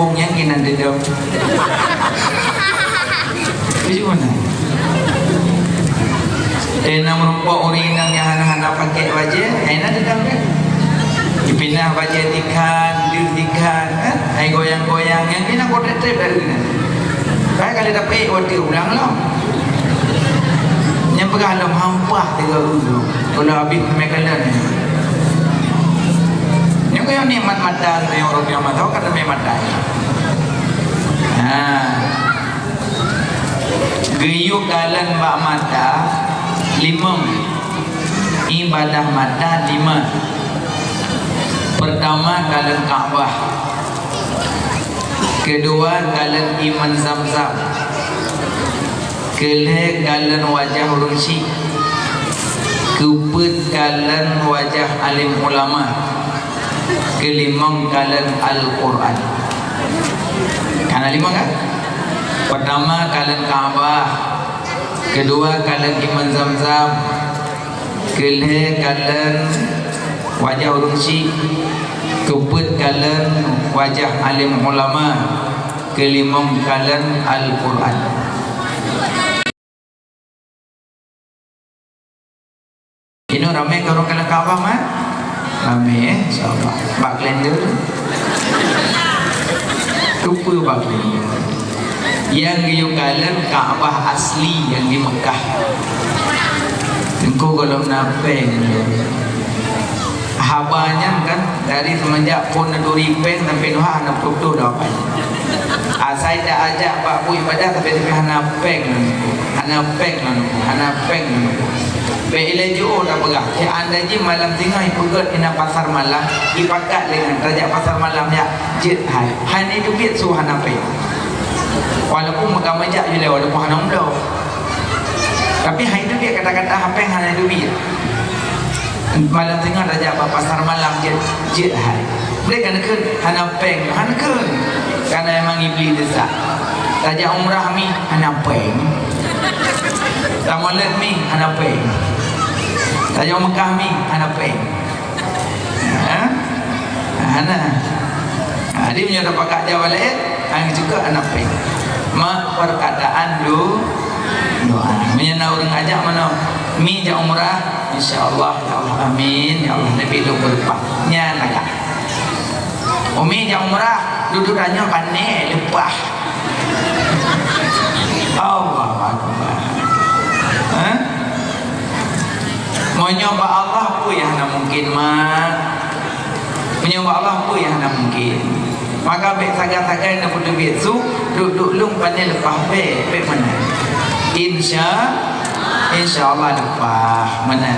pung yang kena dedam. Macam mana? Nak merupakan orang yang hana-hana pakai wajah, hana dedam kan? Dipindah wajah tikan, tikan, kan? Hai goyang-goyang yang kena kotak trip dari ni. Baik kalau dapat order ulang lah. Yang pegang dalam hampah 3 dulu. Kalau habis mekalan ni. Yang kau yang nikmat mata, yang orang yang mata, kata nikmat mata. Geyuk kalan bak mata 5. Ibadah mata 5. Pertama kalan Kaabah. Kedua kalan iman Zamzam. Kelih kalan wajah Rusyi. Keempat kalan wajah alim ulama. Kelima kalan Al-Quran. Kan 5 kan? Pertama kalan Kaabah. Kedua kalan iman Zamzam. Kelih kalan wajah Rusyi. Keempat kalan wajah alim ulama. Kelima kalan Al-Quran. Ini ramai kalau kalan Kaabah mah? Ramai insyaAllah. Bak kalender lupa bak kalender. Yang giyukalan Kaabah asli yang di Mekah. Engkau kalau napeng habanya kan dari semenjak pun duri pen sampai nuha nak foto dah apa. Saya dah ajak pak bu ibadah tapi hana peng hana peng. Bila jauh dah pegah. Anda je malam tengah ipugat ina pasar malam ipakat dengan raja pasar malam ya jet hai. Hai ni tu biat suhan apa. Walaupun megah majak je lewat walaupun hana umdah. Tapi hai tu dia kata-kata apa yang hana tu biat. Malam tengah raja pasar malam jet hai. Mereka nak hana peng hana kan. Karena memang iblis desak. Raja umrah mi hana peng. Tamulat mi hana peng. Raja Mekah mi hana peng. Hana. Dia punya dapat kat Jawa lain, hang juga hana peng. Mak perkataan doa. Menyana orang ajak mana mi ja umrah, insya-Allah ya Allah amin ya Allah Nabi lu berpah. Nya nak. Umi ja umrah duduk tanya pane lepah. Allahu akbar. Menyembah Allah pun yang hana mungkin mak. Menyembah Allah pun yang hana mungkin. Maka baik sagai-sagai nak putus besu duduk lung pandai lepas baik mana. InsyaAllah lepas mana.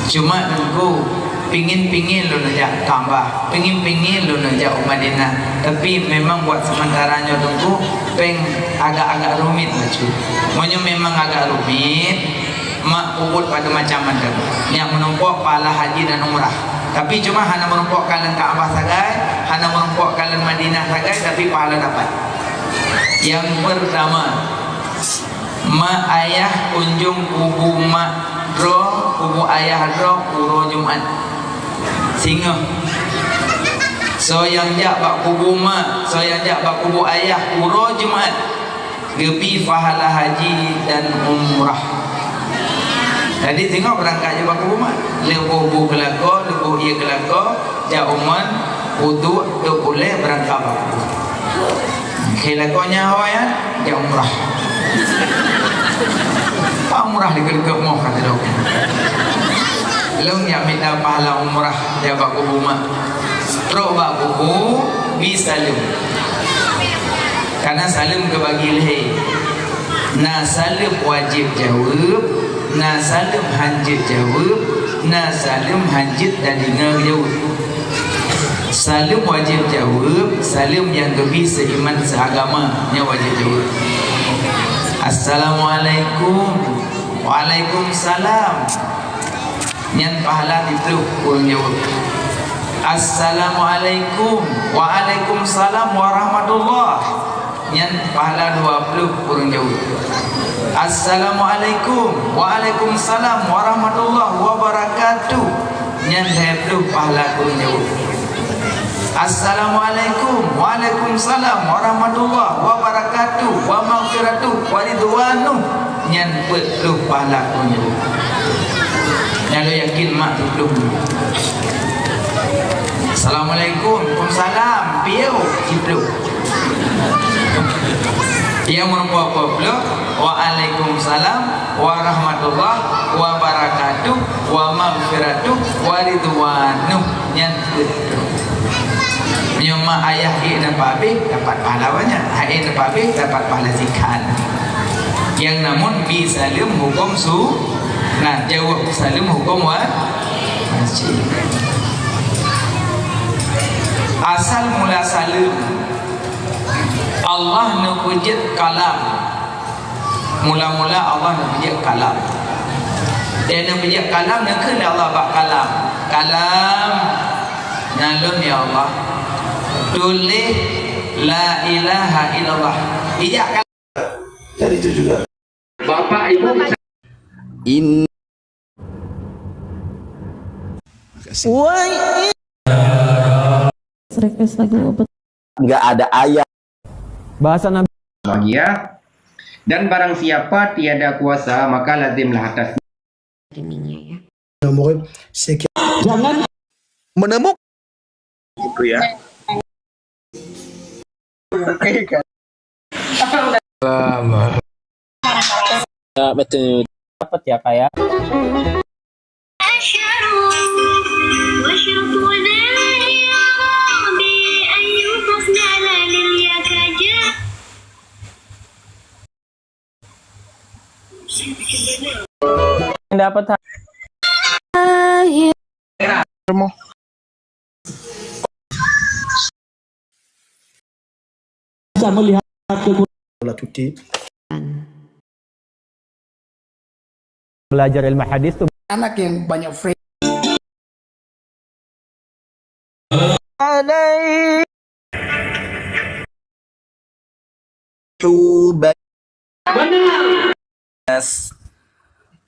Cuma tunggu pingin lu nak tambah, pingin lu nak Madinah. Tapi memang buat sementaranya tunggu peng agak-agak rumit macam. Monya memang agak rumit. Mak ubud pada macam mana yang menumpuk pahala haji dan umrah. Tapi cuma hanya menumpuk kalan Kaabah sagai, hanya menumpuk kalan Madinah sagai, tapi pahala dapat. Yang pertama, mak ayah kunjung kubu mak roh, kubu ayah roh uro Jumat. Singa. So yang jak bak kubu mak, so yang jak bak kubu ayah uro Jumat. Gebi pahala haji dan umrah. Jadi tengok berangkat je bak kubu mak. Lebuh bu kelako, lebuh ia kelako, jak uman, wudu, tu boleh berangkat bak kubu. Kelakonya awak ya, jak umrah. Pak umrah dikelak mau kata dok. Long yang minta pahala umrah dia bak kubu mak. Teruk bak kubu bisa salim. Karena salim ke bagi leher. Nah salim wajib jawab, nah salim hanjit jawab, nah salim hanjit dan dengar jawab. Salim wajib jawab, salim yang lebih seiman seagama yang wajib jawab. Assalamualaikum. Waalaikumsalam. Yang pahala itu kurang jawab. Assalamualaikum. Waalaikumsalam warahmatullahi. Yang pahala 20 kurang jauh. Assalamualaikum. Waalaikumsalam warahmatullahi wabarakatuh. Yang 20 pahala kurang jauh. Assalamualaikum. Waalaikumsalam Waalaikumsalam warahmatullahi wabarakatuh wa maghfiratuh wa ridwanuh. Nyan perlu pahala ko nya. Yang lo yakin mak tu belum. Assalamualaikum, Waalaikumsalam, piau, ciplu. Yang merupakan pula Waalaikumsalam warahmatullahi wabarakatuh wa maghfiratuh wa ridwanuh. Yang betul. Menyoma ayah dan Pak Habib dapat pahala banyak. Ayah dan Pak Habib dapat pahala zikar. Yang namun bisalim hukum nah jawab salim hukum wajib. Asal mula salim Allah nak wujud kalam. Mula-mula Allah nak wujud kalam. Dia nak wujud kalam nak kena Allah bak kalam. Kalam nalun ya Allah. Tulis la ilaha illallah. Ijak kalam. Dari itu juga. Bapak ibu request lagu apa? Enggak ada ayat. Bahasa Nabi. Bahagia. Dan barang siapa tiada kuasa maka lazimlah atas Jangan menemuk gitu ya. Oke kan. Betul. Dapat ya kayak. Dapat bisa melihat Bola cuti. belajar ilmu hadis tuh Anak yang banyak free.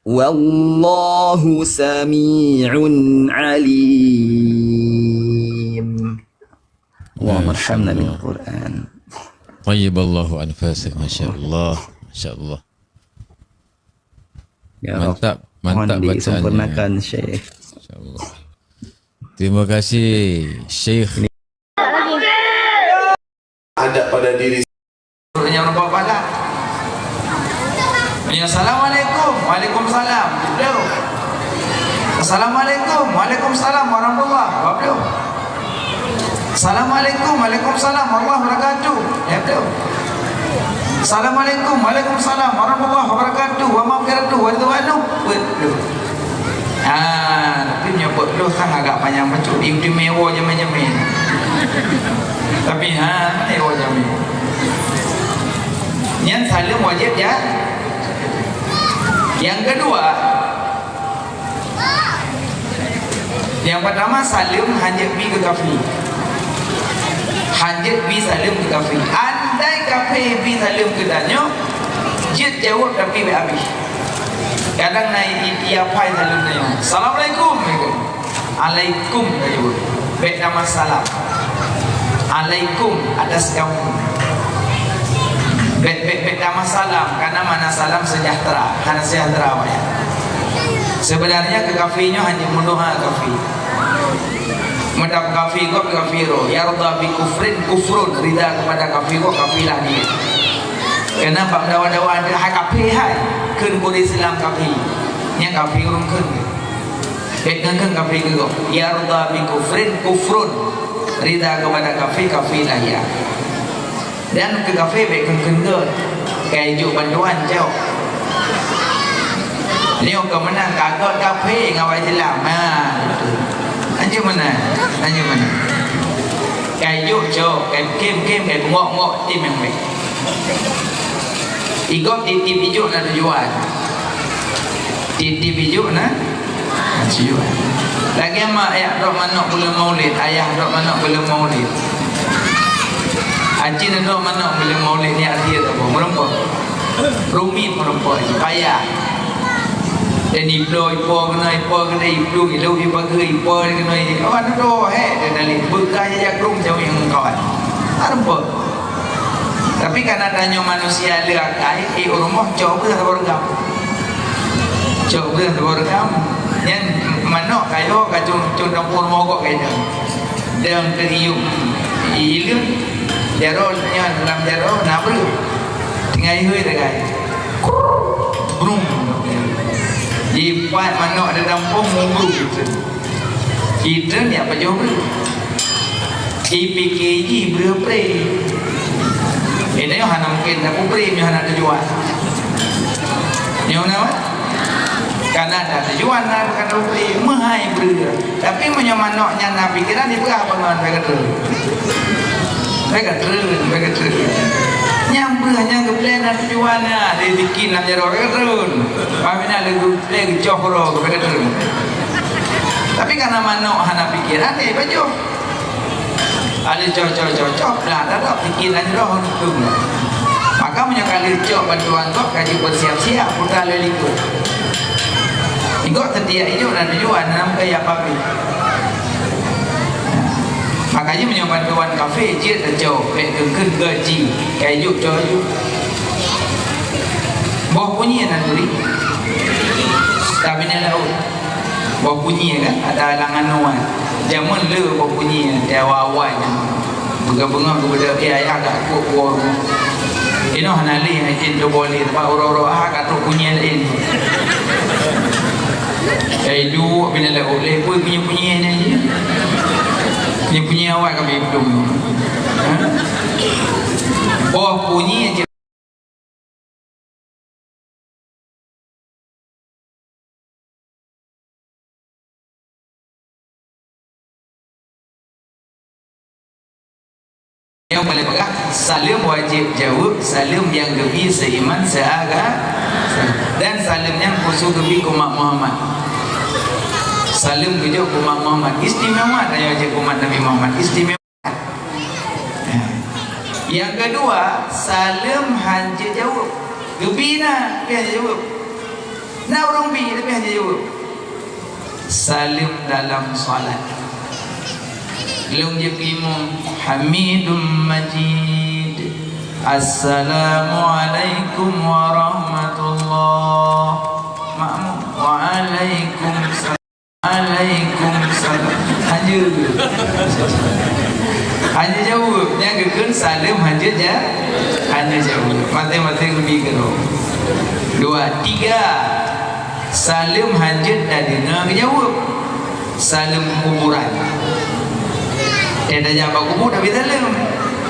Wallahu sami'un alim. Wa marhamna bil Quran. Tayyiballahu anfasih, masya-Allah, masya-Allah. Ya, Mantap, mantap bacaannya. Disempurnakan Syekh. Masya-Allah. Terima kasih Syekh. Ada pada diri. yang lupa pada. Assalamualaikum, Waalaikumsalam. Betul. Assalamualaikum, Waalaikumsalam warahmatullahi wabarakatuh. Assalamualaikum, Waalaikumsalam warahmatullahi wabarakatuh. Ya betul. Assalamualaikum, Waalaikumsalam warahmatullahi wabarakatuh. Wa maghfiratuh wa ridwanuh. Betul. Tapi nyebut lu kan agak panjang macam istimewa jamin-jamin. Tapi mewah jamin. Yang salim wajib ya. Yang kedua, yang pertama salim hanjat bi ke kafi. Hanjat bi salim ke kafi. Andai kafi bi salim ke danyo, jid jawab tapi be habis. Kadang naik ia pai salim danyo. Assalamualaikum. Alaikum jawab. Be nama salam. Alaikum atas kamu. Bet nama salam karena mana salam sejahtera, karena sejahtera ya. Sebenarnya ke kafinya hanya mendoa kafi. Mendap kafi kau kafiro, yarda bi kufrin kufrun, rida kepada kafi kau kafilah dia. Kenapa dawa-dawa ada hak kafi hai, kun boleh Islam kafi, nya kafi urung kun. Bet ngeng kafi kau, yarda bi kufrin kufrun, rida kepada kafi kafilah ya. Dan ke kafe baik kengkengge kayak juk bantuan jauh ni orang menang kagak kafe ngawai Islam anjir mana kayak juk jauh kayak kem kayak ngok tim yang baik ikut titip ijuk nak tujuan titip ijuk nak tujuan lagi mak ayah dok manok belum maulid ayah dok manok belum maulid Aji nak mana boleh maulid ni arti apa? Merempat, rumit merempat, payah. Dan ipo kena ipo ilu ipo kena. Awak tu doh dan dari bekanya jagung jauh yang kawan. Merempat. Tapi karena adanya manusia lerakai, rumah coba bergam. Coba bergam. Yang mana kayo kacung dapur mogok kayo. Dan keriuk ilun jaro nya dalam jaro nabru. Tinggal hui dekai. Brum. Jipat mana ada dampung munggu gitu. Kita ni apa jauh beri. IPKG berapa? Ini yang hana mungkin aku beri, yang hana tujuan. Yang mana? Karena ada tujuan, bukan aku beri, mahai beri. Tapi menyamanoknya nabi kira ni berapa dengan mereka tu? Mereka tu. Yang beranya keplan ada tujuannya, dia bikin nak jarak mereka tu. Pamina lagi cokro mereka tu. Tapi karena manok hana pikiran ni baju. Ada cocok lah, ada pikiran roh tu. Maka menyakali cok bantuan kau kaji bersiap-siap putar leliku. Ikut setiap hidup dan tujuan dalam kaya papi. Makanya menyebabkan bantuan kafe je terjauh, kengken gaji, kayu coyu. Bawah bunyi dan beri. Tapi ni laut. Bawah bunyi kan, ada alangan nuan. Jamun le bawah bunyi awal-awal. Bunga-bunga kepada ayah kat kuat-kuat. Ini hanali hajin tu boleh. Pak orang-orang kat tu bunyi lain. Kayu bila laut le pun bunyi-bunyi ni je. Ni punya awak kami belum. Bawah bunyi je. Yang boleh pegang salim wajib jawab, salim yang gebi seiman seagama, dan salim yang khusus gebi kumat Muhammad. Salim kerja umat Muhammad istimewa dan wajib umat Nabi Muhammad istimewa. Yang kedua, salim hanya jawab. Gebina tapi hanya jawab. Nak orang bi tapi hanya jawab. Salim dalam solat. Belum je imam Hamidum Majid. Assalamualaikum warahmatullahi wabarakatuh. Waalaikumsalam. Waalaikumsalam. Hanya jawab. Yang kekun salim hanya jawab. Mati-mati lebih keruk. 2, 3. Salim hanya dah dengar jawab. Salim kuburan. Dia dah jawab kubur tapi salim.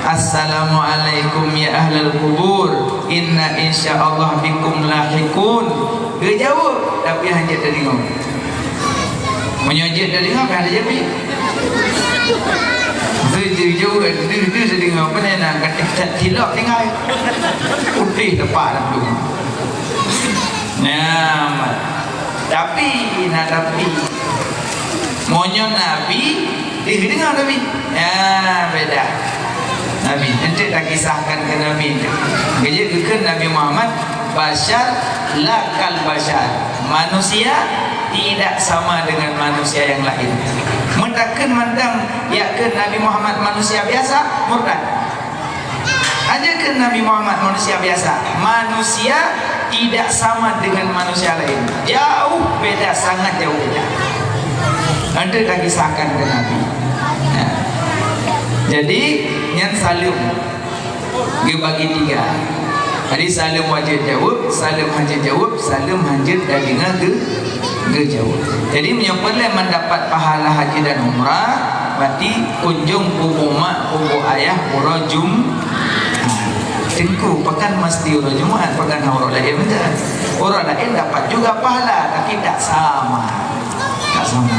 Assalamualaikum ya ahlal kubur. Inna insyaallah bikum lahikun. Dia jawab tapi hanya dah dengar. Menyajak dari apa ada jadi? Dia jauh dia sedang apa ni nak kata tilak tinggal. Putih tepat dah tu. Nah, tapi monyo Nabi dia dengar Nabi. Ya beda. Nabi nanti tak kisahkan ke Nabi. Kerja ke Nabi Muhammad bashar lakal bashar. Manusia tidak sama dengan manusia yang lain. Mendakkan mandang yakin Nabi Muhammad manusia biasa, murtad. Ajakan Nabi Muhammad manusia biasa. Manusia tidak sama dengan manusia lain. Jauh beda, sangat jauh beda. Ada dah kisahkan ke Nabi. Nah. Jadi yang salim dia bagi 3. Jadi salim wajib jawab, salim hajat jawab, salim hajat dan dengar ke jawab. Jadi menyempurna mendapat pahala haji dan umrah, berarti kunjung kubur mak, kubur ayah, pura tengku pekan mesti orang Jumaat, pekan orang lain betul. Orang lain dapat juga pahala, tapi tak sama. Tak sama.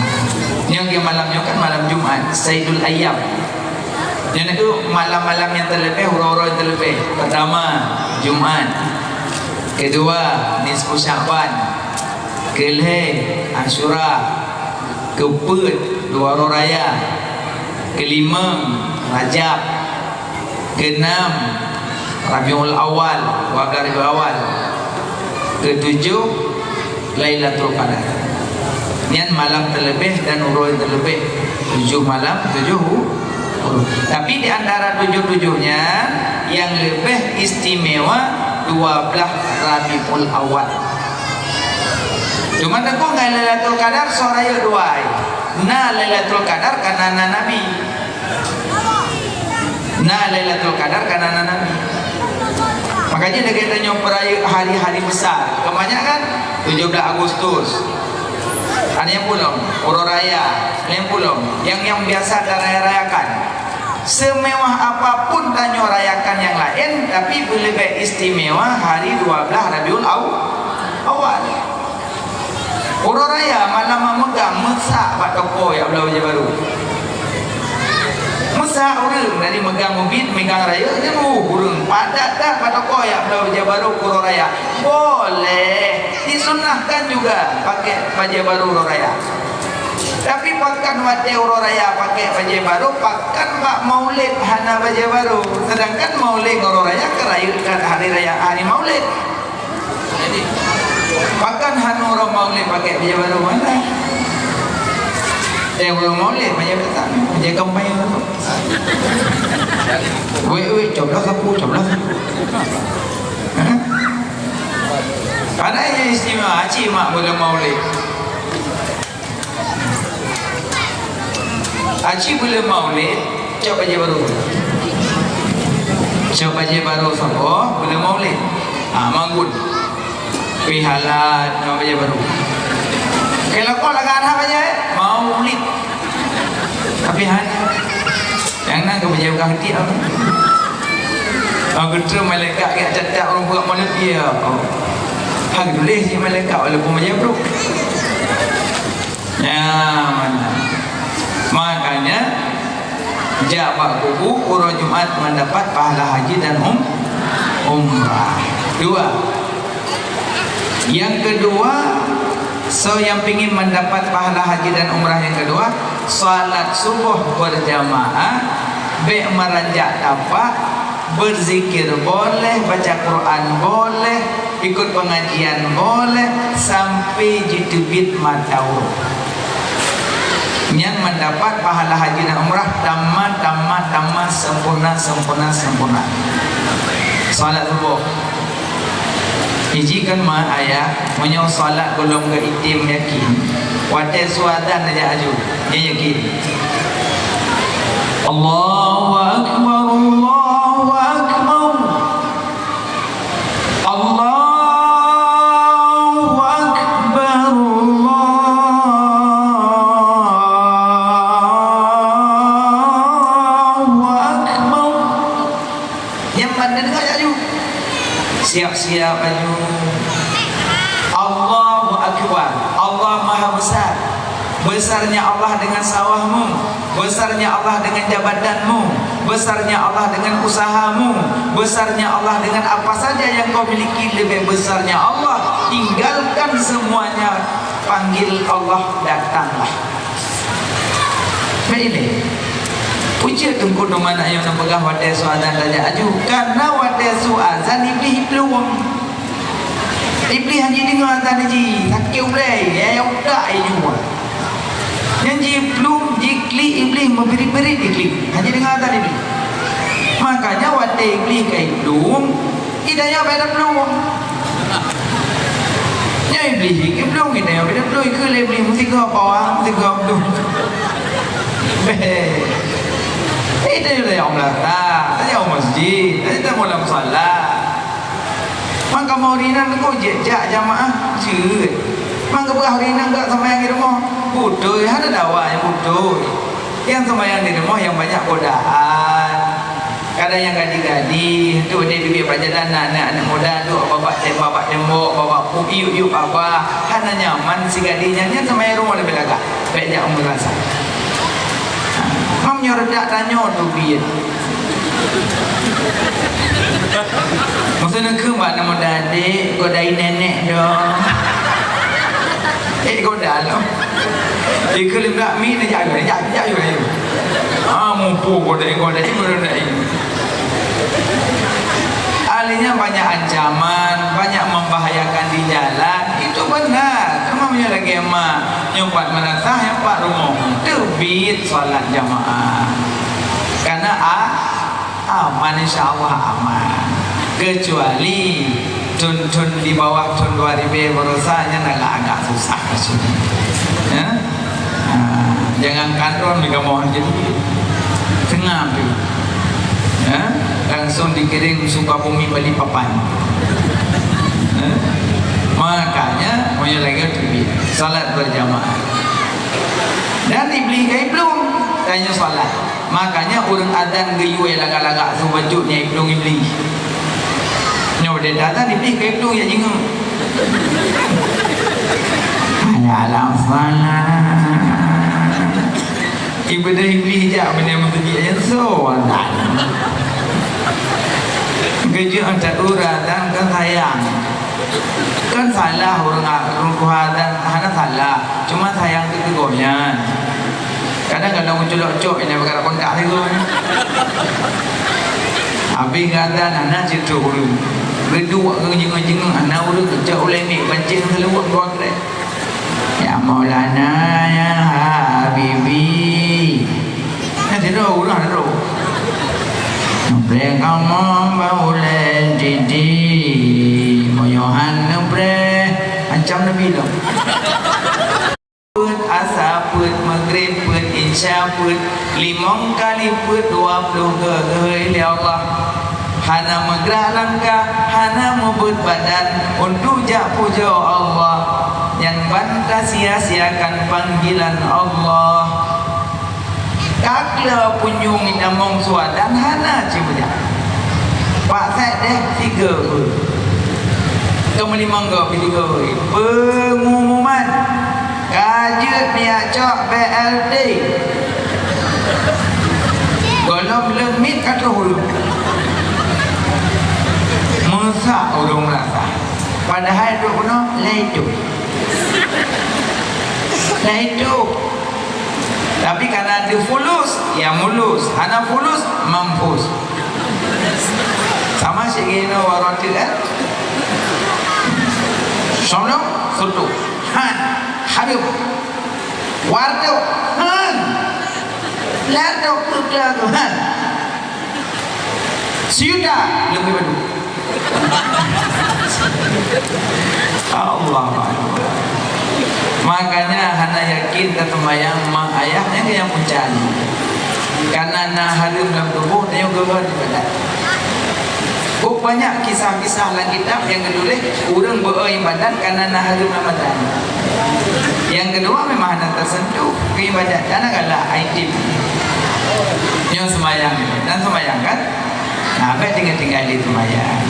Yang dia malamnya kan malam Jumaat, Sayyidul Ayyam. Yang itu malam-malam yang terlebih, orang-orang yang terlebih. Pertama, Jumaat. Kedua, Nisfu Sya'ban. Kelih, Ashura. Keput, 2 hari raya. Kelima, Rajab. Keenam, Rabiul Awal, warga Rabiul Awal. Ketujuh, Lailatul Qadar. Ini malam terlebih dan urut terlebih. 7 malam, 7 urut. Tapi di antara 7-7-nya yang lebih istimewa 12 Rabiul Awal. Cuma tengku ngai Lailatul Qadar soraya duai. Na Lailatul Qadar karena Nabi. Na Lailatul Qadar karena Nabi. Makanya dia katanya peraya hari-hari besar. Kebanyakan 17 Agustus. Ada yang pulang, Uro Raya, ada yang pulang. Yang biasa ada raya-rayakan. Semewah apapun tanya rayakan yang lain, tapi lebih istimewa hari 12 Rabiul Awal. Uro Raya malam memegang mesak buat toko yang belah wajah baru. Mesak orang dari megang mobil, megang raya, dia urang padat dah buat toko yang belah wajah baru Uro Raya. Boleh disunahkan juga pakai baju baru Uro Raya. Tapi pakan wate Uro Raya pakai baju baru, pakan Pak Maulid hana baju baru. Sedangkan Maulid Uro Raya kerayakan hari raya hari Maulid. Jadi pakan hana Uro Maulid pakai baju baru mana? Uro Maulid baju datang, baju kembali tu. Wei, coblos aku, coblos. Ada yang istimewa Haji mak boleh Maulid. Haji boleh Maulid, coba je baru. Coba je baru siapa boleh Maulid. Manggun. Pihalat coba je baru. Kalau kau lagan apa je? Maulid. Tapi hanya yang nak kau berjaya hati apa? Aku terus malaikat kat cacat orang buat Maulid dia. Hang tulis si malaikat walaupun macam bro. Ya mana. Makanya jabat kubu Uro Jumat mendapat pahala haji dan umrah. 2. Yang kedua, yang ingin mendapat pahala haji dan umrah yang kedua, salat subuh berjamaah, meranjak tapak, berzikir boleh, baca Quran boleh, ikut pengajian boleh, sampai jitubit matau. Yang mendapat pahala haji dan umrah tamat sempurna. Salat subuh. Ijikan ma ayah menyau salat belum ke itim yakin. Wadah suadan aja aju. Dia yakin. Allahu Akbar, Allahu Akbar. Allahu Akbar, Allahu Akbar. Yang mana dengar aju? Siap-siap aju. Allahu Akbar. Allah Maha Besar. Besarnya Allah dengan sawahmu, besarnya Allah dengan jabatanmu, besarnya Allah dengan usahamu, besarnya Allah dengan apa saja yang kau miliki. Lebih besarnya Allah. Tinggalkan semuanya, panggil Allah, datanglah. Ini puji tunggu no mana yang nak pegang wadah suazan saja aju. Karena wadah suazan iblis peluang. Iblis haji dengar azan haji, sakit ulai, ya udah ayu. Yang ji belum jikli iblis memberi-beri dikli. Haji dengar azan iblis. Makanya wadah iblis kai belum, hidayah pada peluang. Ya iblis ke belum hidayah pada peluang ke iblis mesti ke bawah, mesti ke belum. Itu dia yang melata, dia yang masjid, dia malam salat. Maka mau rinan kau jejak jamaah, cut. Maka berah rinan tak sembahyang di rumah, butuh. Ada dakwah yang butuh. Yang sembahyang di rumah yang banyak godaan. Kadang yang gadi-gadi, tu dia bibir pajadan anak-anak muda tu, bapak tembok, bapak iu apa, hana nyaman si gadinya, yang sembahyang rumah lebih lagak. Baiknya merasa. Mam nyordak tanya tu biar. Maksudnya ke mbak nama dadik, godai nenek dong. Goda lah. Dia kelim tak mi ni jaga juga. Mumpu godai godai. Alinya banyak ancaman, banyak membahayakan di jalan. Itu benar. Kamu punya lagi emak. Yang buat menasah, yang buat rumah. Terbit salat jamaah. Karena aman insya-Allah aman. Kecuali tun di bawah tun 2000 berusahanya agak susah maksudnya. Ya? Jangan kandron juga mohon jadi tengah tu. Ya? Langsung dikirim Sukabumi Balikpapan. Ya? Makanya punya lagi TV salat berjamaah. Dan dibeli kai belum tanya salat. Makanya orang adzan geyue lagak-lagak subajutnya belum dibeli. Nyo dia datang dibeli kai belum ya jingung. Alam salat. Ibadah iblis je benda masjid yang soalan. Kerja antar orang dan kan sayang. Kan salah orang kuhadan hana salah. Cuma sayang itu gonya. Kadang-kadang muncul-muncul ini perkara kontak itu. Habis kata anak cerita orang. Berdua jengung-jengung anak orang kerja oleh ni pancing seluruh keluar kerja. Ya Maulana ya Habibi. Nanti dah orang dah. Bre kamu baule didi moyohan bre ancam Nabi lo. Put asa put maghrib put isya put 5 kali put 20 ke Allah. Hana megrak langkah, hana mebut badan untuk jak puja Allah. Yang bantah sia-siakan panggilan Allah. Kakla punyung inamong suadan hana cibuja. Pak Zaid deh 3 pun. Kembali mangga tiga pun. Pengumuman kajut niat cok BLT. Golong lemit kata hulu. Mesak orang merasa. Padahal duk kuno laitu. Laitu. Tapi karena dia fulus, ya mulus. Hana fulus, mampus. Sama segini warati kan? Sono, sutu. Han, hadup. Wardu, han. Laduk, tuduk, han. Siuda, lebih badu. Allah. Makanya hana yakin ketembayang mak ayahnya yang mencari. Karena naharum dalam tubuh dia juga di badan. Banyak kisah-kisah dalam kitab yang kedua orang beribadat karena naharum dalam badan. Yang kedua memang hana tersentuh keibadat karena galah aitim. Yang semayang dan semayang kan. Nah, apa tinggal di semayang.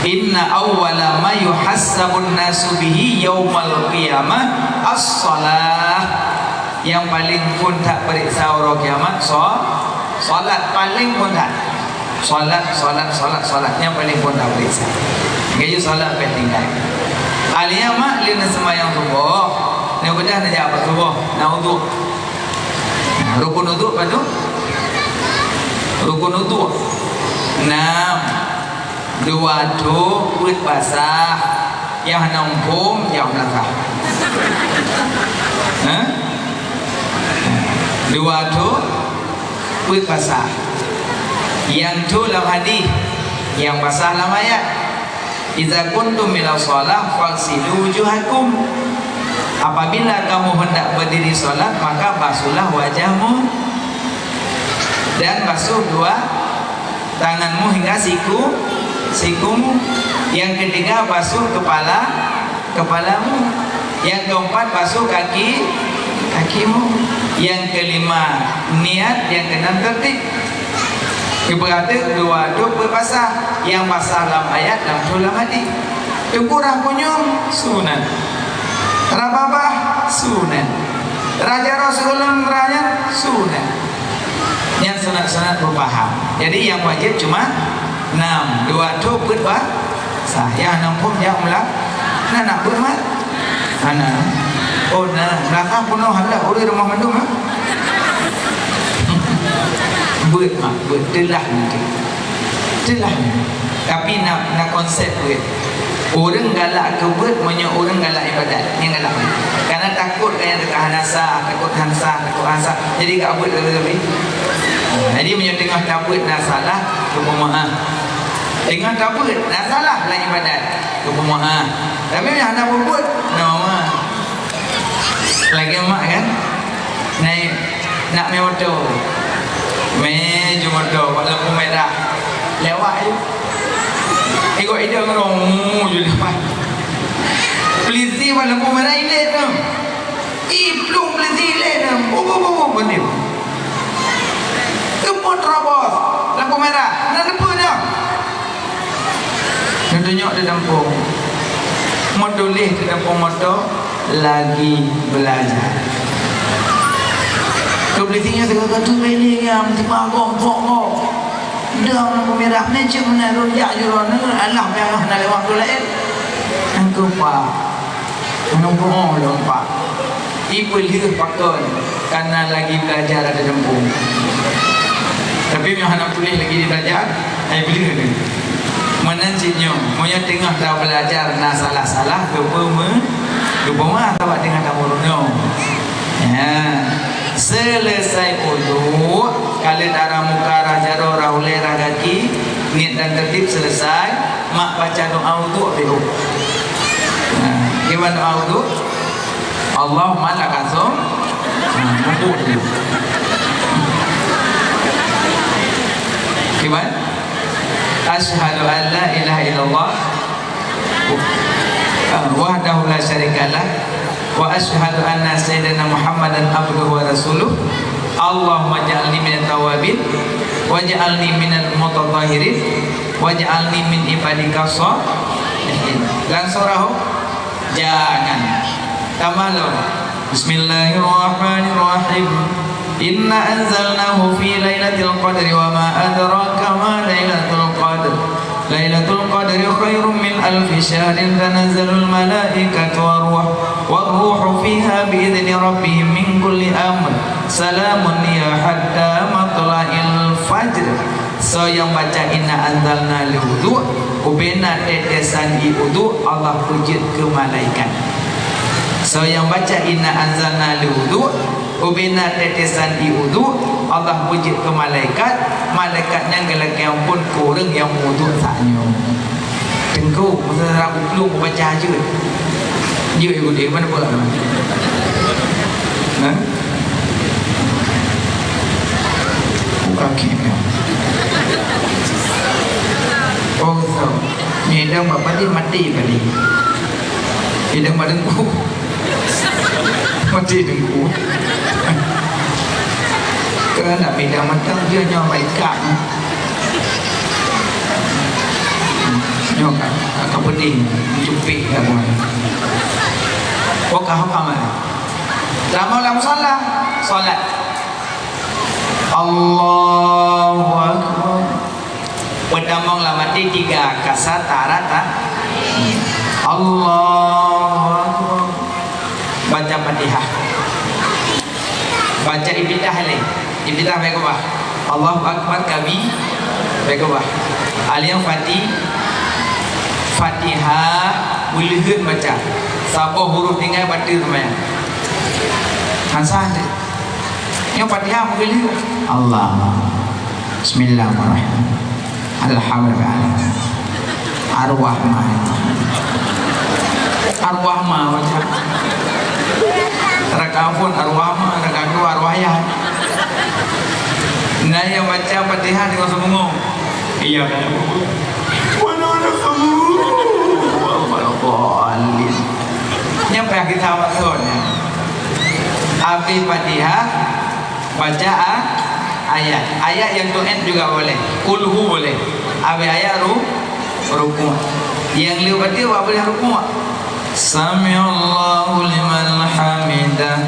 Inna awwala ma yuhassabun nasu bihi yaumal qiyamah as-salah. Yang paling pun tak periksa orang kiamat solat paling pun tak. Solat yang paling pun tak periksa. Gaya solat pentingkan. Aliyama lina semayang subuh. Ni bedah nak apa subuh? Nak wudu. Rukun wudu apa tu? Rukun wudu. 6 2 tu put basah yang nampum yang belakang. 2 tu put basah. Yang tu dalam hadis, yang basah dalam ayat. Idza kuntum ila shalah fagsilu wujuhakum. Apabila kamu hendak berdiri solat maka basuhlah wajahmu dan basuh 2 tanganmu hingga sikumu. Yang ketiga basuh kepalamu. Yang keempat basuh kakimu. Yang kelima niat. Yang keenam tertib. Berarti 2 tu berbasah. Yang basah dalam ayat dalam dalam hadis. Tengkurang kunyum sunat. Rababah sunat. Raja Rasulullah merayat sunat. Yang sunat-sunat berpaham. Jadi yang wajib cuma 6. 2 tu berbasah. Yang 6 pun yang melak. Nak bermat. Anak. Oh nah, belakang pun hendak urus rumah mandum ah. Buat telah nanti. Telah. Tapi nak konsep buat. Orang galak kebut, punya orang galak ibadat. Yang galak. Karena takut yang dekat hanasa, takut hansa. Jadi tak buat lebih. Jadi punya tengah tabut nak salah, kepemaah. Tengah tabut nak salah lah ibadat, kepemaah. Tapi yang nak buat, nama. Lagi mak kan, naik nak main motor, main motor, buat lampu merah, lewat je. Ikut ide orang je dapat. Polisi buat lampu merah ilet tu. Belum polisi ilet tu. Betul. Keput terobos lampu merah. Nak depan dah. Dia tunjuk dia dampung. Motor leh dia dampung motor lagi belajar. Polisinya segala tu beli yang cuma gong. Dah lampu merah ni cuma nak rojak je orang ni. Alah yang nak lewat tu lain. Angku pak. Nombor lompat. Ibu lihat pakon karena lagi belajar ada dampung. Tapi yang nak tulis lagi di belajar, ai beli ni. Mana cinyo, monya tengah dah belajar nak salah-salah lupa atau tengah dah murno. Ya. Selesai wudu, kali darah muka rajaro rahule ragaki, niat dan tertib selesai, mak baca doa wudu beru. Gimana doa wudu? Allahumma lakasum wudu. Gimana? Asyhadu an la ilaha illallah wahdahu la syarikalah wa asyhadu anna sayyidina Muhammadan abduhu wa rasuluh. Allahumma ja'alni minat tawabin waj'alni minal mutatahhirin waj'alni min ibadika sholihin. Langsung rahu jangan tamalo. Bismillahirrahmanirrahim. Inna anzalnahu fi lailatul qadri wa ma adraka ma lailatul qadr. Lailatul qadri khairum min alfi syahrin tanazzalul malaikatu war-ruhu fiha biidzni rabbihim min kulli amr. Salamun hiya hatta matla'il fajr. So yang baca inna anzalna li wudu, ubena tetesan di wudu Allah pujud ke malaikat. So yang baca inna anzalna li wudu, ubena tetesan di wudu Allah pujud ke malaikat. Malaikatnya gelak pun kurang yang wudu taknya. Tengku masa aku belum baca je. Dia ikut dia mana pula? Nah, bukan kena. Oh, so ni dah bapa dia mati kali. Dia dah madengku. Mati dengku. Kerana beda matang dia nyawa baikak. Nyawa kakak pedih, cupik kat mana. Wakah apa mana? Lama salat. Allahu Akbar. Pedamang lah mati 3 kasata rata. Allahu Akbar. Baca Fatihah. Baca Ibtidah lagi. Ibtidah baik apa? Allahu Akbar kabi baik apa? Aliyah Fatihah boleh baca. Sabah huruf tinggal baca semuanya. Hansah dia. Yang Fatihah boleh. Allah. Bismillahirrahmanirrahim. Alhamdulillah. Arwah ma baca. Rakafun arwah rakaku arwahya. Nah yang baca Fatihah dengan sembungu. Iya kan? Mana sembungu? Wallahu yang pernah kita maksudnya. Habis Fatihah baca ayat yang tuan juga boleh. Kulhu boleh. Habis ayat ruku. Yang liu baca apa boleh ruku? Sami'allahu liman hamidah.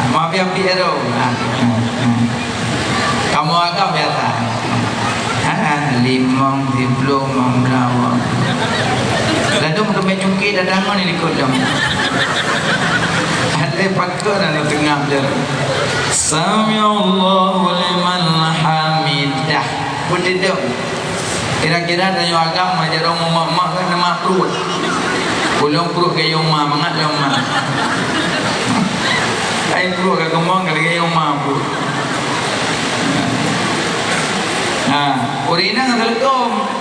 Maaf ya Piero. Kamu agak biasa. Limang diploma melawak. Lalu mereka cungkir dadangan ni ikut jam. Ada pakar dan tengah je. Sami'allahu liman hamidah. Berdedok. Kira-kira tanya agama aja dong mak kan nama perut. Pulang perut ke yoma mangat yoma. Ai perut ke kembang ke yoma perut. Urina ngalakom.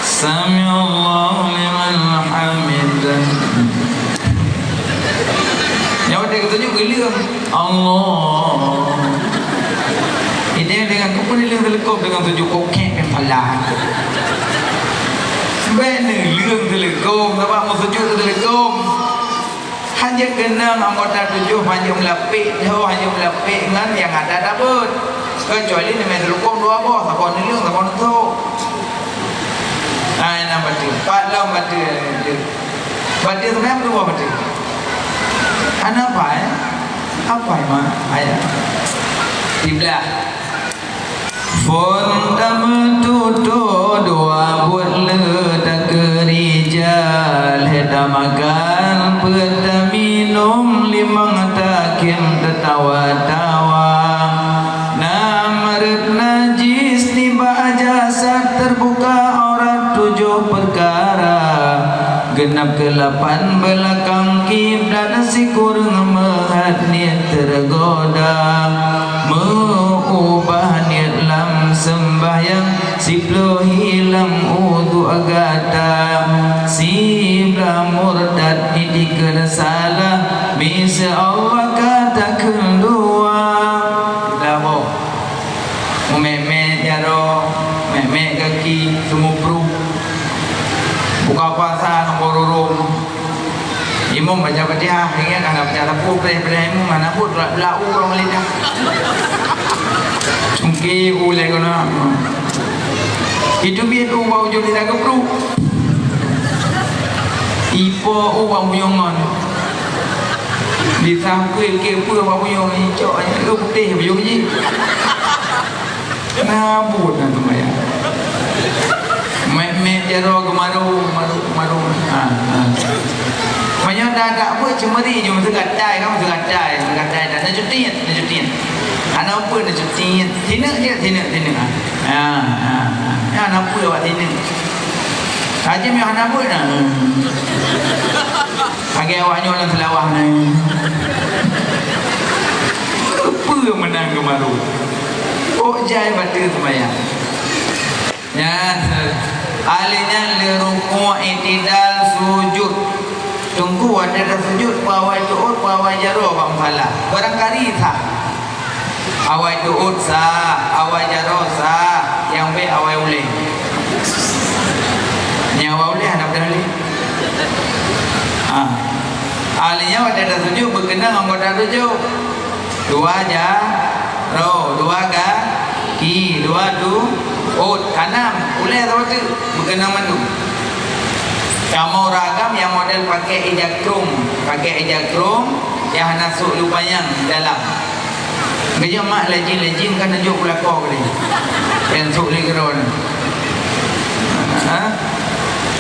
Sami Allahu liman hamidah. Yang dia tunjuk gelir Allah. Ini dengan kau ni lương telekom dengan tunjuk kokek yang palang. Benar lương telekom, apa maksud telekom? Hanya kena anggota tujuh hanya melapik, hanya melapik dengan yang ada dapat. Kecuali ni telekom dua bos, apa ni lương, apa ni tu. Nama betul. Pak lau betul. Betul sebenarnya dua betul. Anak apa? Apa mah? Ayah. Tiblah. Fon tamtuto dua buat le tak kerijal heta makan peta minum limang takim tertawa-tawa namarut najis tiba jasad terbuka aurat 7 perkara genap ke-8 belakang kiblat si kurang mehat niat tergoda mengubah niat lam sembahyang siplo hilang udu agata sibla murtad ini kena salah bisa Allah katakan dua labo memek jaro memek kaki semua perut buka puasa nombor urung imam baca Fatihah ini kan baca lapuk pada imam mana pun belau orang lidah cungki ulai kena itu biar bau jauh lidah kepruk ipo bau buyongan disangkui ke apa bau buyong hijau ke putih buyong je nabut nak kemaya mek jaro kemaru maru banyak dah apa cemeri je masa gatai kan masa gatai dah nak cuti anak apa nak cuti tina anak apa awak tina saja mai anak apa dah bagi awaknya orang selawah ni apa menang kemaru jai baca sembahyang ya alinya li ruku' itidal sujud tunggu ada sujud pawai tu'ud pawai jaro bang salah barangkali sah awai tu'ud sah awai jaro sah yang be awai uleh nyawa uleh ada dalil alinya ada sujud berkenaan anggota tujuh dua jaro dua kaki dua tanam uleh tahu tu berkenaan mandu kamu ragam yang model pakai ejakrum yang nasuk lupayang dalam kerja mak lejin kan tunjuk pelakor ni yang suk ligron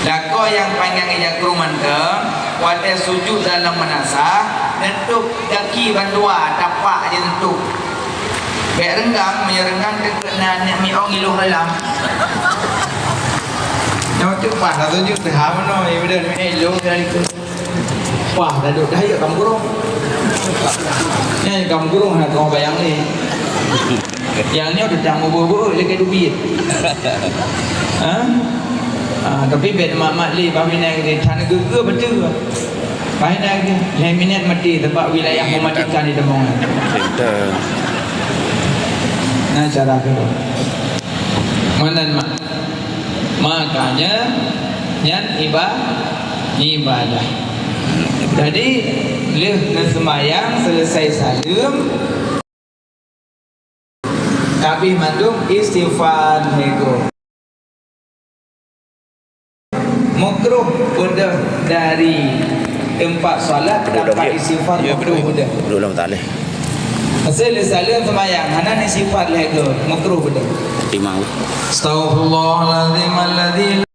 lakor yang panjang ejakrum mantap pada sujud dalam menasah tentuk kaki bandua tapak je tentuk baik renggang menyerenggang kena nak miong iluh dalam yang tu pas dah tunjuk dah mana evidence ni iluh dari tu wah dah duduk dah ya kamu gurung ni kamu gurung nak kau bayang ni yang ni udah dah mau lagi duit tapi bed mak li pamina ni tanah geger betul pamina ni laminat mati tempat wilayah mematikan di Demong nah cara tu mana makanya yang ibadah jadi leh sembahyang selesai salam tapi mandum istighfar nego makruh udah dari tempat solat dapat istighfar makruh udah belum tak leh asal salam sembahyang hana istighfar nego makruh udah timau astaghfirullahaladzim alladzi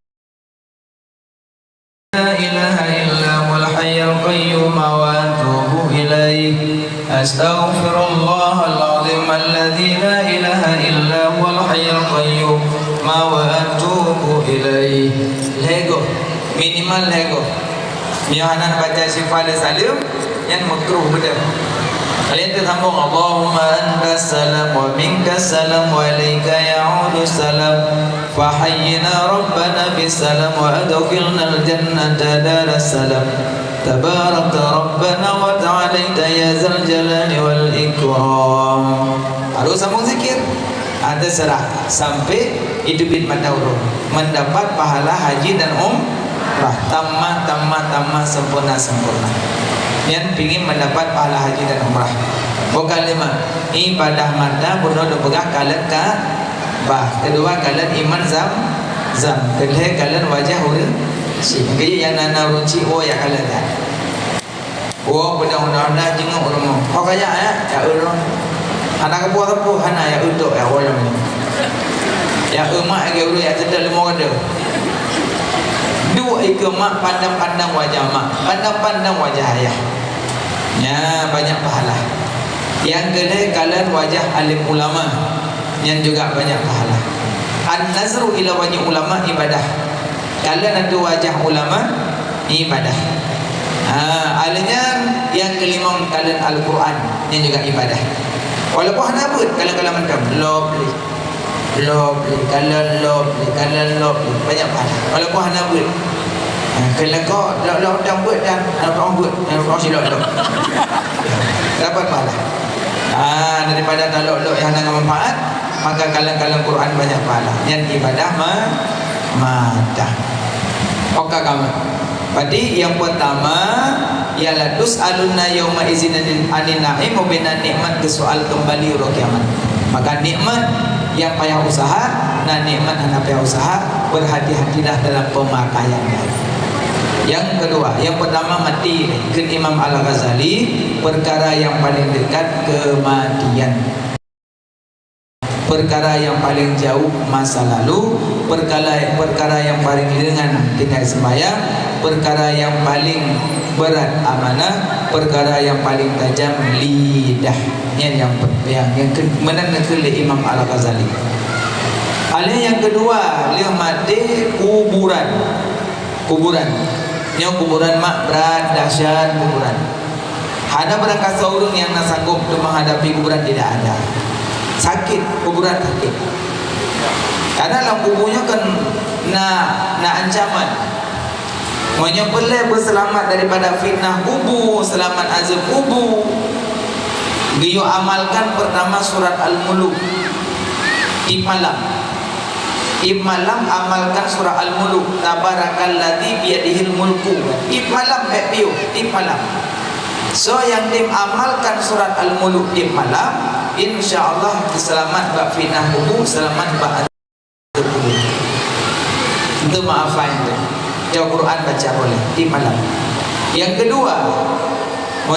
la ilaha illa huwal hayyul qayyum wa atubu ilaih astaghfirullahaladzim alladzi la ilaha illa huwal hayyul qayyum wa atubu ilaih. Lego. Minimal lego. Yohanan baca sifat salim yang makruh benda. Kalian tersambung Allahumma antas salam wa minkas salam wa ilaika ya'udu salam fa hayyina rabbana bisalam wa adkhilna al-jannata daras salam tabarakta rabbana wa ta'alaita ya zal jalali wal ikram. Harus sambung zikir. Ada serah sampai hidupin mata urung mendapat pahala haji dan umrah tamah sempurna. Yang ingin mendapat pahala haji dan umrah. Bukan lima ibadah mata bunuh pegah kalian kedua kalian iman zam kedua kalian wajah urun si yang nana runci ya kalian ya benar-benar jenguk urung kau kaya ya urung anak kepuh hana ya untuk ya orang ni ya emak ke urung ya sedar lima kada dua ikut mak pandang-pandang wajah mak pandang-pandang wajah ayah ya banyak pahala. Yang kedua kalian wajah alim ulama yang juga banyak pahala. An-nazru ila wajah ulama ibadah. Kalian ada wajah ulama ibadah. Alanya yang kelima kalian Al-Quran yang juga ibadah. Walaupun hana pun kalian macam lovely kalian banyak pahala. Walaupun hana pun kalau kau dah buat dan orang buat silap dapat pahala. Daripada talok-lok yang dengan manfaat, maka kalian Quran banyak pahala. Yang ibadah mata. Oka kamu. Berarti yang pertama ialah tus'aluna yauma izin anin na'im wa bina nikmat ke soal kembali ro kiamat. Maka nikmat yang payah usaha dan nikmat hana payah usaha, berhati-hatilah dalam pemakaiannya. Yang kedua, yang pertama mati ke Imam Al-Ghazali, perkara yang paling dekat kematian, perkara yang paling jauh masa lalu, perkara yang paling ringan tinggal sembahyang, perkara yang paling berat amanah, perkara yang paling tajam lidah. Yang menanda ke Imam Al-Ghazali. Yang kedua, dia mati kuburan. Yang kuburan mak berat, dahsyat kuburan. Ada berangkat seorang yang nak sanggup untuk menghadapi kuburan, tidak ada. Sakit, kuburan sakit. Karena dalam kuburnya kan nak ancaman. Maunya boleh berselamat daripada fitnah kubur, selamat azab kubur. Dia amalkan pertama surat Al-Muluk di malam. Malam amalkan surah Al-Muluk, tabarakalladzi biyadihil mulku. Malam happy malam. So yang tim amalkan surat Al-Muluk di malam, insyaallah selamat bak fitnah kubur, selamat bak azab kubur. Itu maafan itu. Jauh Quran baca boleh di malam. Yang kedua,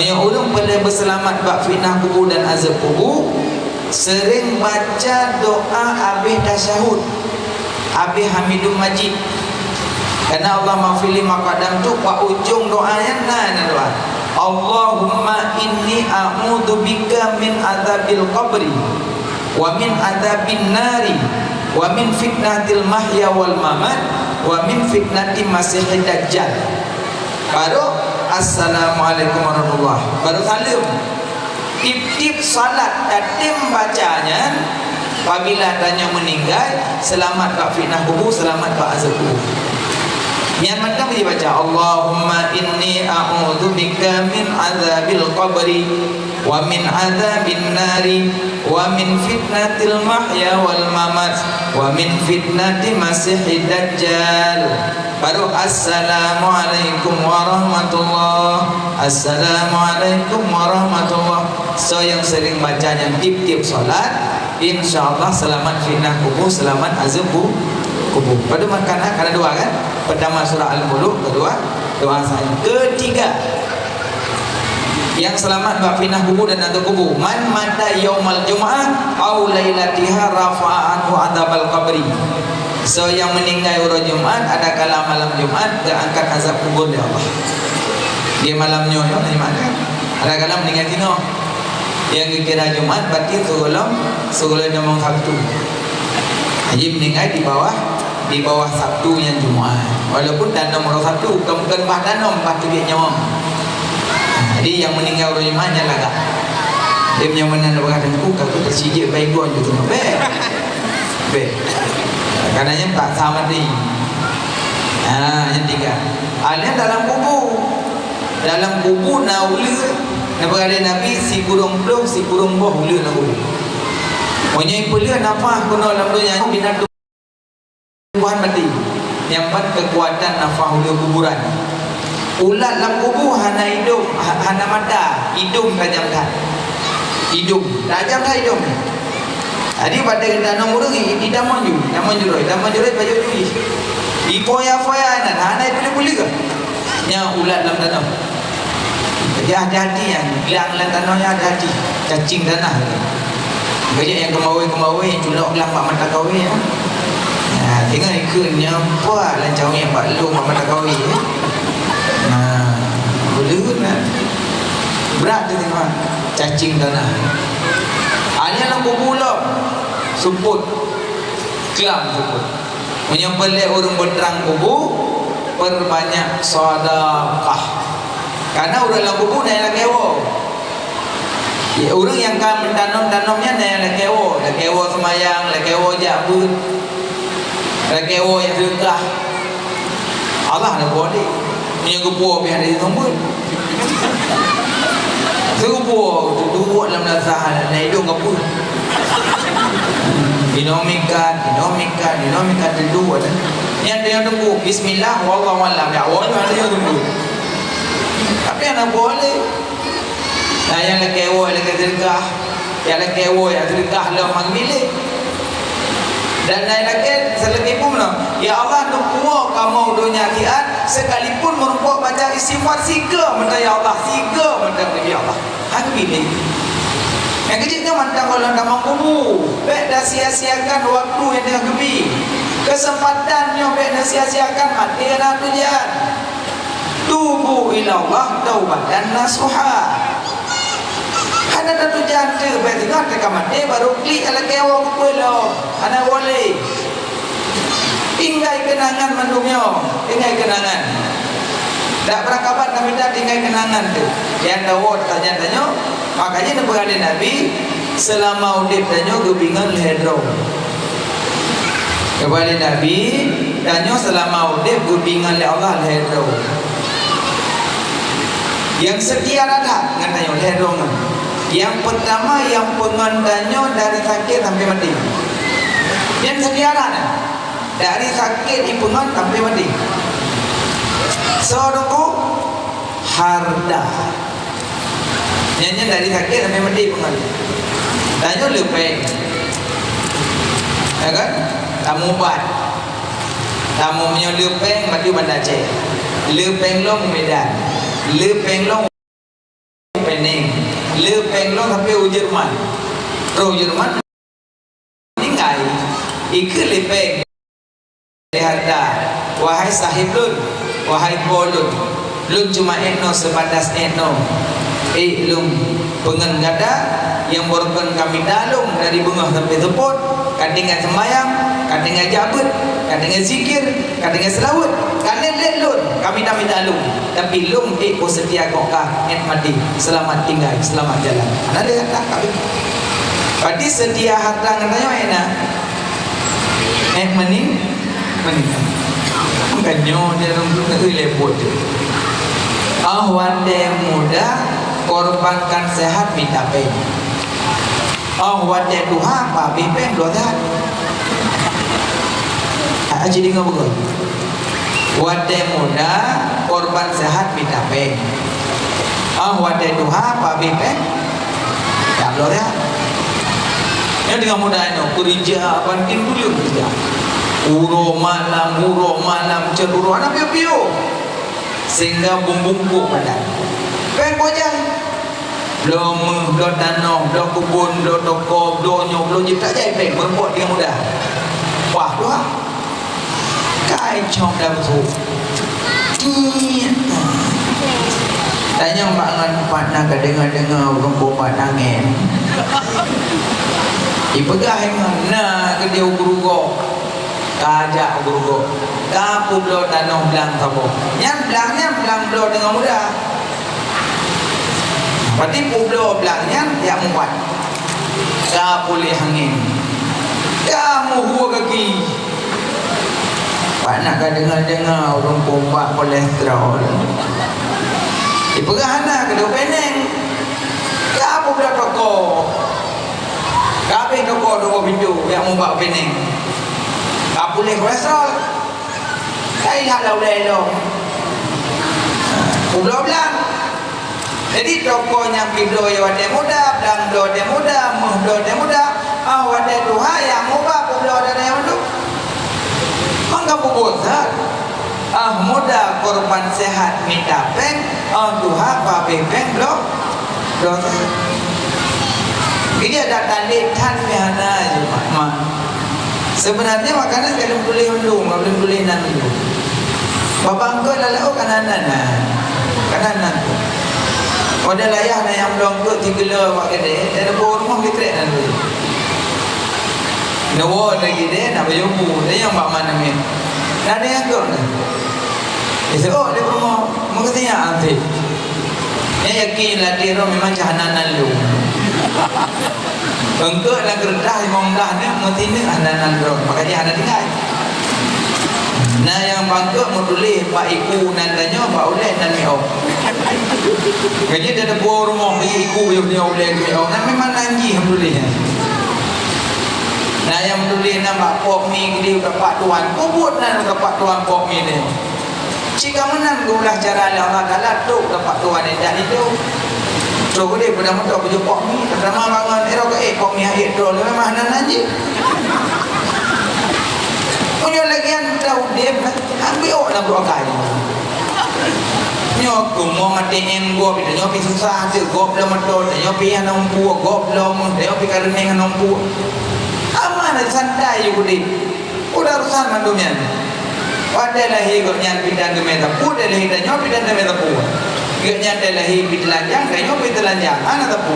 yang ulun pada berselamat bak fitnah kubur dan azab kubur, sering baca doa habis tasyahud, Abi Hamidul Majid. Karena Allah maghfirli maqaddam tu wa ujung doanya doa. Allahumma inni a'udzu bika min adzabil qabri wa min adzabin nari wa min fitnatil mahya wal mamat wa min fitnati masiihid dajjal. Baru assalamualaikum warahmatullahi wabarakatuh. Baru salam. Tip-tip salat dan bacanya. Apabila tanya meninggal, selamat bak fitnah kubur, selamat bak azab kubur. Yang macam dia baca Allahumma inni a'udzu bika min adzabil qabri wa min adzabin nari wa min fitnatil mahya wal mamat wa min fitnati masiihid dajjal. Baru assalamualaikum warahmatullahi, assalamualaikum warahmatullahi. So yang sering bacanya tip-tip solat, insyaallah selamat fitnah kubur, selamat azab kubur. Pada makanan ada dua kan? Pertama surah Al-Muluk, kedua doa saya. Ketiga, yang selamat bak fitnah kubur dan azab kubur. Man mata yaumal jum'ah au lailatiha rafa'anhu adzabal qabri. So yang meninggal hari Jumat, ada kala malam Jumat diangkat azab kubur oleh Allah. Dia malamnya ni mana? Ada kala meninggal tino. Yang kira Jumat berarti segala dia menghaftu. Haji meninggal di di bawah Sabtu yang Jumaat. Walaupun tanam orang Sabtu bukan bah tanam bah tu dia nyawa. Jadi yang meninggal orang Jumaat jangan lagak. Dia punya mana nak berkata kau tersijik baik gua juga tu. Baik. Karenanya tak sama mati. Yang tiga. Alian dalam kubur. Dalam kubur nak ula nak berada Nabi si kurung peluk si kurung boh ula nak ula. Punya pula nafas guna dalam dunia bina Tuhan mati. Yang empat kekuatan nafas ula kuburan. Ulat dalam kubur hana hidung, hana mata, hidung tajam dah. Hidung tajam dah hidung. Jadi pada kita nombor lagi di taman juroi baju jui. Di foya-foya hana boleh ke? Yang ulat dalam tanah. Jadi hati-hati yang bilang dalam tanahnya hati-hati. Cacing tanah. Banyak yang kemawai yang culak belah mak mata kawin. Tengok ikutnya apa lancau yang pak lu mak mata kawin. Boleh kan? Berat dia tengok. Cacing tanah. Hanya dalam kubur suput. Kelam suput. Menyembelih orang berterang kubur. Perbanyak sedekah. Karena orang dalam kubur dah nak kewa. Orang yang kan mentanam-tanamnya dah nak kewa. Dah kewa semayang, dah kewa jabut, dah kewa yang sedekah. Allah dah buat dia. Punya kubur biar dia tombol. Kubur tu duduk dalam nazar nak hidung apa? Dinamikan dulu ada. Yang dia tunggu bismillah wallahu alam. Ya Allah ada yang tunggu. Tapi anak boleh. Nah yang lekewo lagi sedekah. Yang lekewo yang sedekah lah mangmilik. Dan naik lagi selagi pun ya Allah nukua kamu dunia akhirat sekalipun merupakan baca istighfar siga minta ya Allah siga minta ya Allah hang pilih. Yang kecilnya mandang orang damang kubur. Baik dah sia-siakan waktu yang tengah gebi. Kesempatannya baik dah sia-siakan mati kena tujuan. Tubu ila Allah taubatan nasuha. Ada dah tujuan tu baik tengah tengah mati baru klik ala kewa kupelo. Ana boleh. Tinggal kenangan mandumnya. Tinggal kenangan. Tak berakabat kami dah tinggal kenangan tu. Yang dawat tanya-tanya. Makanya nak berada Nabi selama udip tanya gebingan lehedro. Kepada Nabi tanya selama udip gebingan le Allah lehedro. Yang setia ada dengan tanya lehedro. Yang pertama yang pengandanya dari sakit sampai mati. Yang setia ada dari sakit dipengan sampai mati. Seorangku harda. Nyanyi dari sakit sampai mati pengal. Tanya lepeng. Ya kan? Tamu ubat. Tamu punya lepeng mati Banda Aceh. Lepeng long Medan. Lepeng long Pening. Lepeng long sampai Jerman. Pro Jerman meninggal. Ikut lepeng. Harta. Wahai sahib lun. Wahai polun. Lun cuma etno sebatas etno. Lum pengengada yang merupakan kami dalung dari bengah sampai teput, kadang sembahyang, kadang jabut, kadang zikir, kadang selawat, kadang lelun kami dah dalung. Tapi lum ko setia kokah mati, selamat tinggal, selamat jalan. Ada dia kata kami. Berarti setia harta katanya enak. Mening. Makanya dia orang tu lepot. Ahwan dia muda korbankan sehat minta pen. Wate Tuhan apa bipen dua sehat. Aji dengar betul. Wate muda korban sehat minta pen. Wate Tuhan apa bipen tak dua sehat. Yang dengar muda itu kerja banting dulu kerja. Uro malam ceruru anak piu-piu sehingga bumbungku badan. Pen bojang belum tanam, belum kebun, belum toko, belum nyok, belum cipta jahit pen berbuat dia mudah. Wah doa kai chong dah betul. Tanya mbak ngan patna ka dengar rumput patangin. Ipegah ngan na ke dia urugo. kajak guru kapu blo tanah belang kamu yang belang blo dengan mudah. Berarti publo belangnya yang membuat kapu leh angin kamu hua kaki. Pak nak dengar orang pompa kolesterol di pegahana kedua peneng kapu blo toko kape toko dua pintu yang membuat peneng kapu leh kolesterol kaya nak lau publo belang. Jadi tokonya piblo ya wade muda, belang blo de muda, muh blo de muda, wade duha yang muba piblo ada yang muda. Mangga bubuzat. Muda korban sehat minta peng, duha babe peng blo. Blo. Ini ada talitan mehana je mak. Sebenarnya makanan kalau boleh undung, boleh boleh nan dulu. Babang ko lalau kananan. Kananan. Pada layah na yang belum ke tigela mak gede, ada bawa rumah kita nak dulu. Nawa lagi deh, nak berjumpa, dia yang bak mana ni? Ada yang ke mana? Dia oh dia rumah, mau katanya anti. Yang yakinlah dia orang memang jahananan lu. Engkau nak kerdah imam dah ni, mesti ni jahananan lu. Maka dia ada tinggal. Nah yang bangkit menulis pak iku nandanya pak oleh dan miau. Jadi dia ada buah rumah pergi iku yang dia oleh miau. Nah memang nanji menulis. Nah yang menulis nama pok mi dia pak tuan. Kubut nan pak tuan pok mi ni. Jika menang gulah cara Allah Taala tu pak tuan ni dah itu. So boleh pada muka baju pok mi. Pertama bangun era ke pok mi air tu memang nanji. Punya lagian tahu dia ambil orang berokai. Nyok kumong mati enggo kita nyok susah tu gop lo motor nyok pian nompu gop lo nyok pi karena nompu. Aman santai you kudi. Udah urusan mandunya. Pada lahi gop nyan pindah ke meta. Udah lahi dah nyok pindah ke meta pu. Gop nyan lahi pitelanjang nyok pitelanjang ana tapu.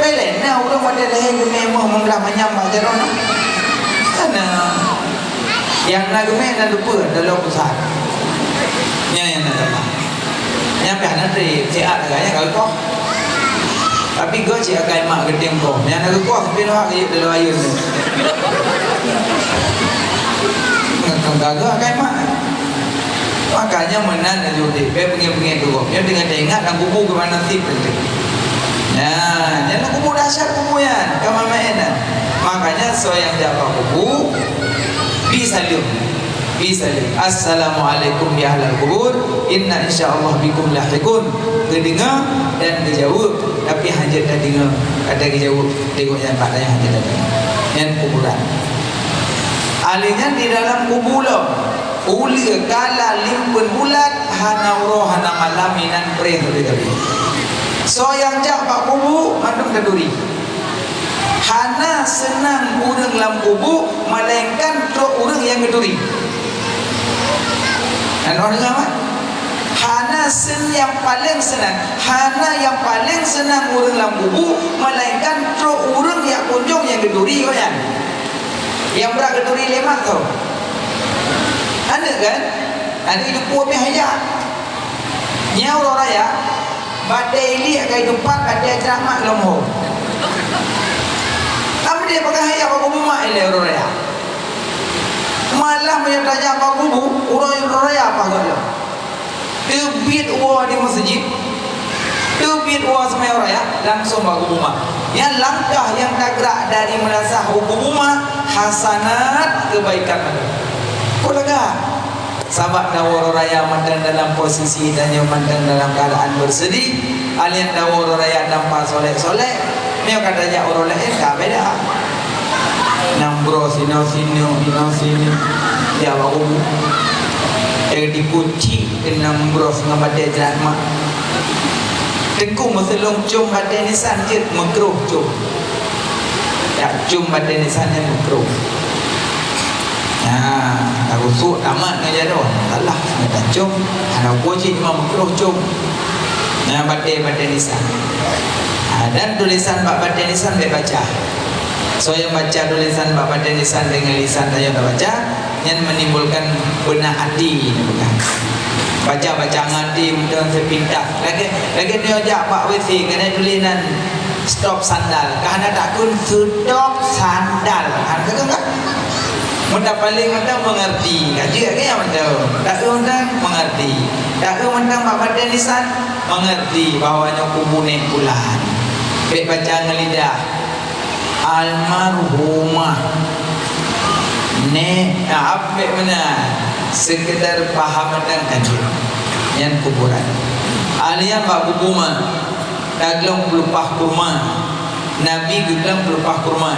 Pele na udah pada lahi ke memo menglah menyambah jerona. Sana yang nak gemen dan lupa dalam pusat yang nak dapat yang pihak nanti cik agaknya kalau kau tapi kau cik agak mak gedeng kau yang nak kau tapi nak dalam air tu kau gagal agak mak makanya menang dan judi pengen-pengen tu kau dia dengan tengah dan kubu ke mana nasib penting ya jangan kubu dahsyat kubu yang kamu mainan makanya so yang jaga kubu Bisalim. Assalamualaikum ya ahlal kubur. Inna insyaallah bikum lahiqun. Kedengar dan kejauh. Tapi hajat dah dengar. Ada kejauh. Tengok yang tak ada yang hajat dah dengar. Yang kuburan. Alihnya di dalam kubur lo. Uli kala limpun bulat. Hana uroh hana malaminan preh. So yang jak pak kubur. Mandum keduri. Hana senang urang lam kubu melainkan truk urang yang geduri. Dan orang apa? Hana yang paling senang. Hana yang paling senang urang lam kubu melainkan truk urang yang kunjung yang geduri kau yang. Yang berat geduri lemak tau. Ada kan? Ada hidup kuat bahaya. Nyau raya badai li akai tempat ada ceramah lomho. Dia pakai hayat apa rumah ini orang raya. Malah punya tanya apa kubu orang raya apa kau? Tebit uang di masjid, tebit uang semai raya langsung bagu rumah. Yang langkah yang tak gerak dari merasa hukum rumah hasanat kebaikan ada. Kau lega? Sahabat dawar raya mandang dalam posisi dan yang mandang dalam keadaan bersedih. Alien dawar raya nampak soleh-soleh. Dia katanya orang lain tak beda. Nambro sini dia bawa dikunci dengan nambro dengan badai jerat tengku maselong cum badai nisan je makruh cum tak cum badai nisan yang makruh tak usuk tamat dengan jaduh taklah tak cum ada kunci cuma makruh cum badai nisan dan tulisan badai nisan dia baca. So yang baca tulisan bapak dan lisan dengan lisan saya dah baca, yang menimbulkan benak hati ni bukan. Baca-baca ngati mudah sepindah. Lagi dia ajak Pak WC kena tulisan stop sandal. Karena takun stop sandal. Ada kan? Mudah paling mudah mengerti. Kaji ke yang mudah. Tak mudah mengerti. Tak mudah Pak badan lisan mengerti bahawanya kubune bulan. Baik baca ngelidah. Almarhumah. Ne, apa mana? Sekedar paham dan kaji yang kuburan alian bak kubuma daglong pelupah kurma Nabi gedang pelupah kurma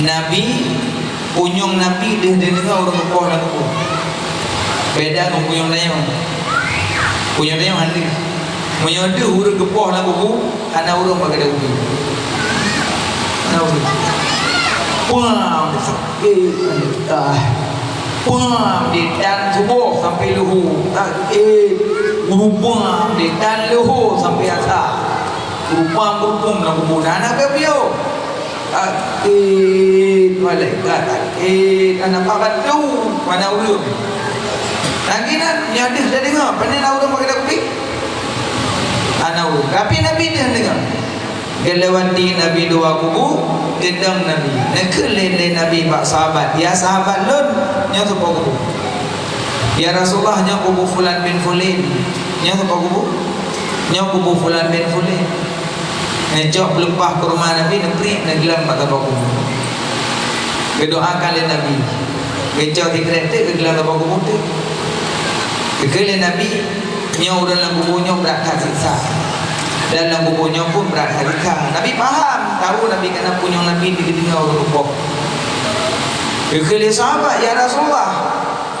Nabi punyong Nabi dia dengar orang kepoh dan kepoh beda dengan punyong layang handi punyong dia orang kepoh dan kepoh karena orang pakai daun puang sakit puang di dan subuh sampai luhur berubah di dan luhur sampai asar berupang nak kubur anak kebiau malaikat anak pakat tu mana urut lagi nak nyadis dah dengar pandai urut pakai dah kupik anak urut tapi Nabi dah dengar dia lewati Nabi dua kubu gedang Nabi nak kelele Nabi pak sahabat ya sahabat lun nya tu kubu ya Rasulullah nya kubu fulan bin fulin nya tu kubu nya kubu fulan bin fulin ngejok pelepah kurma Nabi nepri nak gelam pak kubu berdoakan le Nabi ngejok di kereta ke gelam pak kubu tu kekele Nabi nya urang lang kubu nya berat siksa dalam kubunya pun berat harika. Nabi faham, tahu Nabi kena punya Nabi didengar orang rupok. Kekali sahabat, ya Rasulullah,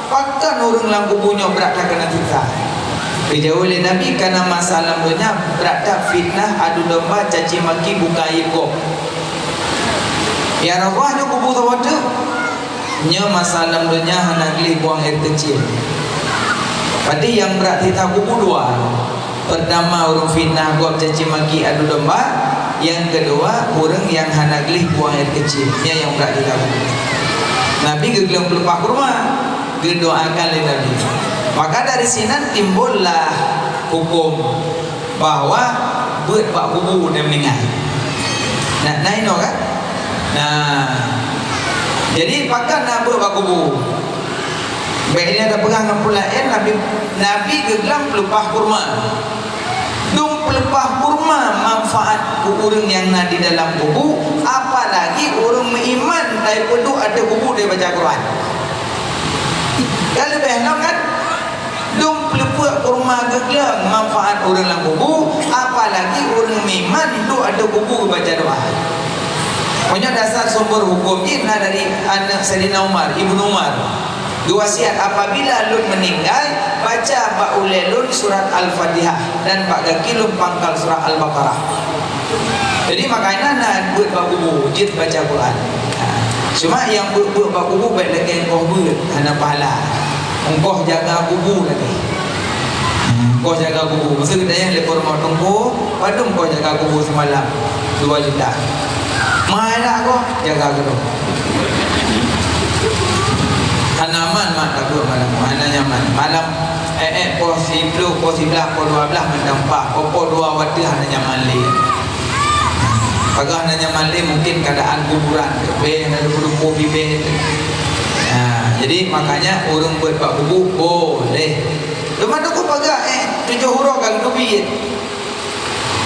pakkan orang dalam kubunya berat tak kena siksa. Dijauh oleh Nabi karena masalah dunia berat tak fitnah, adu domba, caci maki, buka ibu. Ya Rasulullah, ni kubu tawadu. Nya masalah dunia hendak li buang air kecil. Berarti yang berat kita kubu dua. Pertama orang fitnah gua caci maki adu domba, yang kedua orang yang hendak li buang air kecil. Nya yang berat kita kubu. Nabi gegelam pelepah kurma, gedoakan oleh Nabi. Maka dari sini timbullah hukum bahwa buat pak kubu dan meninggal. Nah, ini kan? Nah, jadi pakar nak buat pak kubu. Baiknya ada perang pulain Nabi gegelam pelepah kurma. Dum pelepah kurma manfaat orang yang nak di dalam kubu, apalagi orang beriman daripada ada kubu dia baca Quran. Kalau behna kan dum pelepah kurma gegelam manfaat orang dalam kubu, apalagi orang beriman tu ada kubu baca doa. Punya dasar sumber hukum ini dari anak Sayyidina Umar, Ibnu Umar. Diwasiat apabila lun meninggal baca ba'ulai lun surat Al-Fatihah dan bak kaki lun pangkal surat Al-Baqarah. Jadi makanya nak buat bak kubu jid baca Quran. Cuma yang buat bak kubu baik lagi engkau buat hana pahala. Engkau jaga kubu lagi. Engkau jaga kubu. Masa kita yang lepor mau tunggu, padum kau jaga kubu semalam 2 juta. Mana kau jaga kubu. Tanaman mak tak buat malam mana nyaman malam pos 10 pos 11 pos 12 mendampak pos 2 waktu hanya nyaman li pagah hanya nyaman li mungkin keadaan kuburan be ada kubu bibe. Nah, jadi makanya orang buat bak kubu boleh cuma tu pagah 7 huruf kan kubit.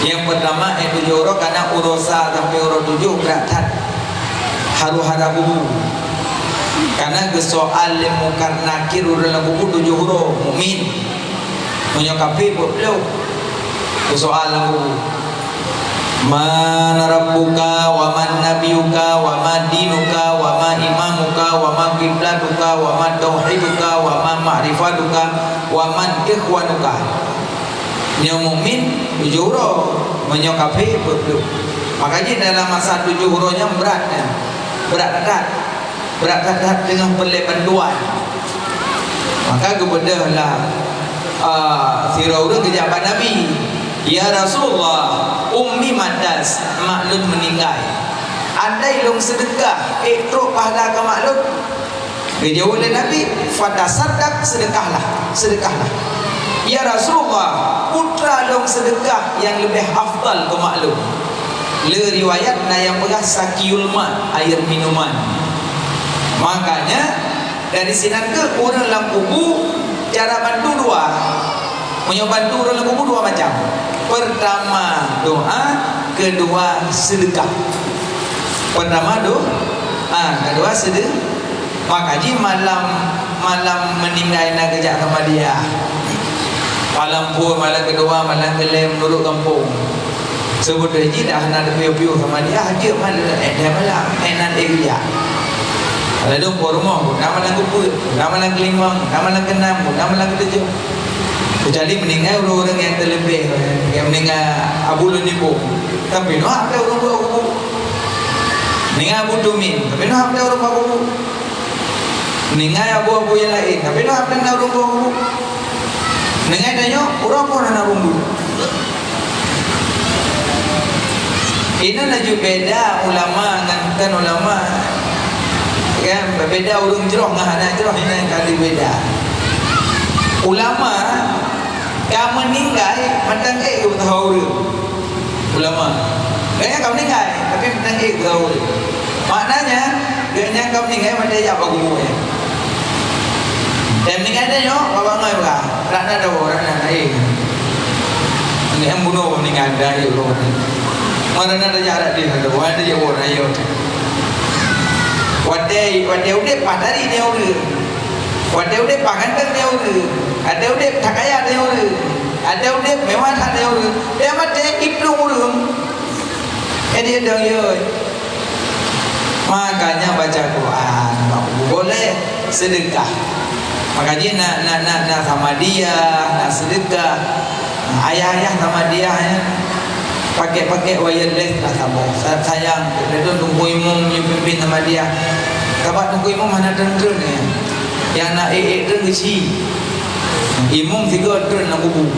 Yang pertama 7 huruf karena urusa sampai huruf 7 berat haru-hara kubu. Karena kesoal mungkar nakir dalam buku 7 huruf mukmin menyikapi beliau kesoal buku man rabbuka wa man nabiyuka wa ma dinuka wa ma imamuka wa ma qiblatuka wa ma tauhiduka wa ma ma'rifatuka wa man ikhwanuka. Yang mukmin 7 huruf menyikapi beliau. Makanya dalam masa 7 hurufnya berat dengan perlebanduan. Maka kebedalah si Raudun kejabat Nabi, ya Rasulullah, ummi madas maklum meninggal. Andai long sedekah, truk pahala ke maklum Dijawab oleh Nabi, fatasaddaq, sedekahlah. Ya Rasulullah, putra long sedekah yang lebih afdal ke maklum. Le riwayat na yang beras sakiul ma, air minuman. Makanya dari sinan ke orang dalam kubu cara bantu dua. Punya bantu orang dalam kubu dua macam. Pertama doa, kedua sedekah. Pertama doa, kedua sedekah. Makanya malam meninggal nak kejak sama dia. Malam pun, malam kedua, malam kelem menurut kampung. Sebut haji dah nak piu-piu sama dia, haji malam dia malam enan dia. Kalau dong por rumah, nama malam kuput, nama malam kelima, nama malam keenam, nama malam ketujuh. Kecuali meninggal orang-orang yang terlebih, yang meninggal Abu Lunibu. Tapi no apa orang buat kubu. Meninggal Abu Tumin, tapi no apa orang buat kubu. Meninggal abu-abu yang lain, tapi no apa orang buat kubu. Meninggal tanya, orang pun nak rumbu. Ini laju beda ulama dengan ulama. Kan berbeza urung jeroh dengan anak jeroh ini kali beda. Ulama yang meninggal mentang ke tahu ulama. Gaya kau meninggal tapi mentang ke tahu. Maknanya gaya kau meninggal macam apa guru ya. Dan meninggal dia yo bawa ngai ba. Rana ada orang lain. Ini yang bunuh meninggal dah yo. Mana ada jarak dia ada orang dia orang yo. Wadai udah padari dia udah, wadai udah pangantan dia udah, ada udah takaya dia udah, ada udah mewah dia udah, dia macam ibnu udah, dia dah yo. Makanya baca Quran, boleh sedekah. Makanya nak sama dia, nak sedekah, ayah sama dia ya. Pakai wireless lah sama. Sayang, dia tunggu imam yang pimpin sama dia. Kabar tunggu imam mana turun ya. Yang nak turun kecil. Imam 3 turun nak kubu.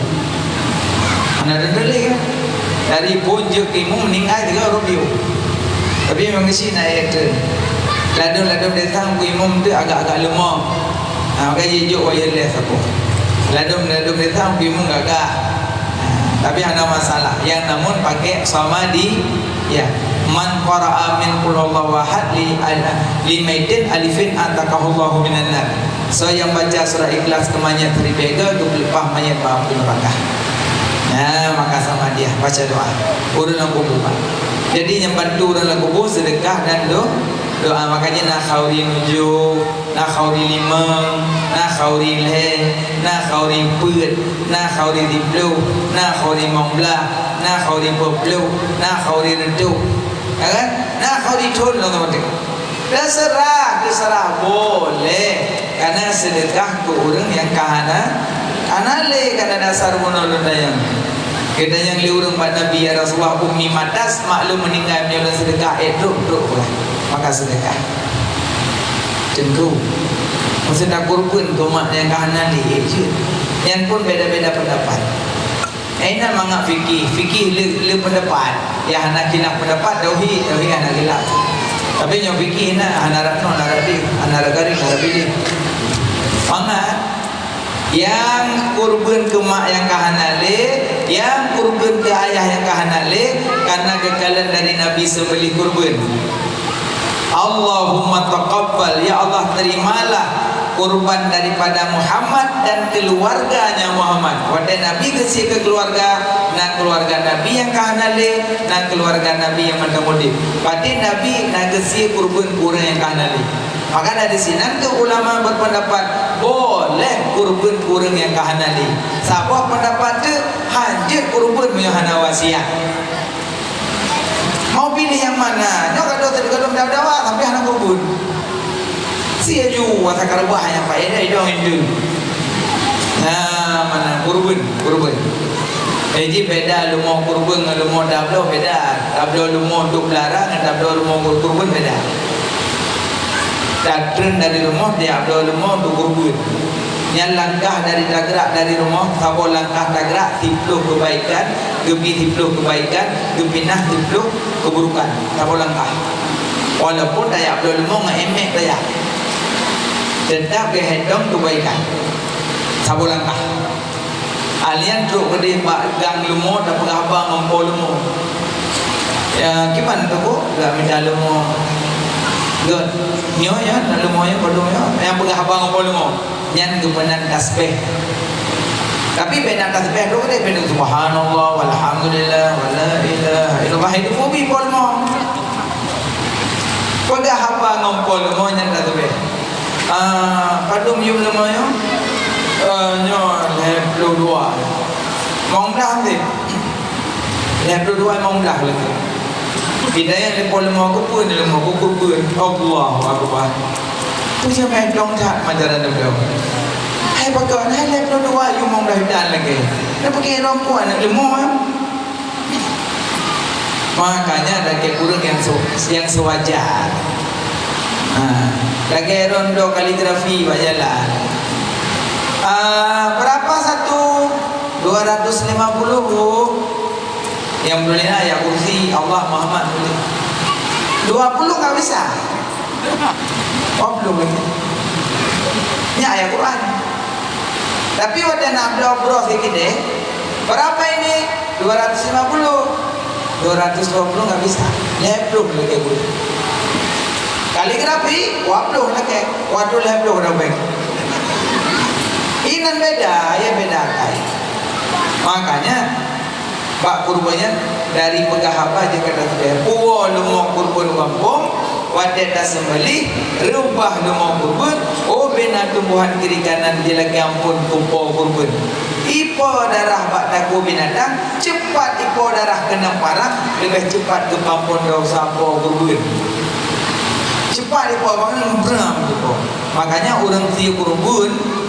Mana turun lagi kan? Dari pojok imam meninggal 3 rupiah. Tapi memang kecil nak turun. Ladum datang ku imam tu agak-agak lemah. Maka jejok wireless apa. Ladum datang ku imam agak. Tapi ada masalah yang namun pakai sama di ya man qara'a min qul huwallahu ahad li maitin alifin ataqahullahu minan nar. So yang baca surah Ikhlas ke mayat ribega tu lepas mayat maafin neraka. Ya maka sama dia baca doa. Urang dalam kubur. Jadi yang bantu orang dalam kubur sedekah dan doa. Makanya nak khauri nuju, nak khauri limang, nak khauri leh, nak khauri put, nak khauri diplu, nak khauri monglah, nak khauri poplu, nak khauri rentu, kan? Nak khauri thun lah teman-teman. Terserah boleh. Karena sedekah ke orang yang kahana, anale karena dasar menolong dayang. Kita yang liurung pada Nabi ya Rasulullah ummi matas maklum meninggal menyolong sedekah duk lah. Maka sedekah tentu maksudnya kurban tomat yang kahanan dia je yang pun beda-beda pendapat. Aina mangak fikih le pendapat ya anak kilaf pendapat tauhid anak kilaf tapi yang fikih na anak ratno anak garing pilih mangak yang kurban ke mak yang kahanale, yang kurban ke ayah yang kahanale karena kekalan dari Nabi sembelih kurban. Allahumma taqabbal, ya Allah terimalah kurban daripada Muhammad dan keluarganya Muhammad. Wadai Nabi kasih ke keluarga, nak keluarga Nabi yang kahanale, nak keluarga Nabi yang mandamudib. Berarti Nabi nak kasih kurban kurang yang kahanale. Maka dari sini ke ulama berpendapat boleh kurban kurang yang kahanale. Siapa pendapat tu hancur kurban yang hana wasiat. Mau pilih yang mana? Nyok kado terkadang dawa tapi hana kurban. Sia ju wasa karbah yang faedah dong itu. Nah, mana kurban. Jadi beda lu mau kurban dengan lu mau dablo beda. Dablo lu mau untuk belarang dan dablo lu mau kurban beda. Datang dari rumah dia abdul rumah untuk kurban. Yang langkah dari dagrak dari rumah, sabo langkah dagrak tipluh kebaikan, gebi tipluh kebaikan, gebinah tipluh keburukan. Sabo langkah. Walaupun daya abdul rumah ngemek daya. tetap ke hedong kebaikan sabu langkah alian truk gede gang lumo dan pengabang ngompo lumo ya gimana tu bu gak minta lumo good nyo ya lumo ya bodoh ya yang pengabang ngompo lumo nyan kebenan tasbih tapi benar tasbih tu gede benar subhanallah walhamdulillah wala ilaha illallah itu bumi polmo pengabang ngompo lumo nyan tasbih padum yum lumo ya nyo level 2 mong dah ni level 2 mong dah lagi tidak yang level 5 aku pun level 5 aku pun Allahu Akbar tu sampai dong tak majaran dia hai bagai hai level 2 you mong dah dan lagi dia pakai rompuan nak lemah makanya ada ke kurang yang sewajar lagi rondo kaligrafi bajalan berapa satu 250 yang boleh ayat kursi Allah Muhammad boleh 20 tak bisa belum lagi ini ayat Quran tapi wadah nak bro sikit deh berapa ini 250 220 tak bisa lebih lagi boleh kaligrafi wabluh lagi waduh lebih berapa inan beda, ya beda kai. Makanya Pak kurbannya dari pegah apa aja kata saya. Puwa lumong kurban kampung, wadah dah sembelih, rubah lumong kurban, bina tumbuhan kiri kanan dia lagi ampun kumpul kurban. Ipo darah bak dagu binatang, cepat ipo darah kena parang, lebih cepat ke pampun dau sapo kurban. Cepat ipo bangun beram ipo. Makanya orang tiu kurban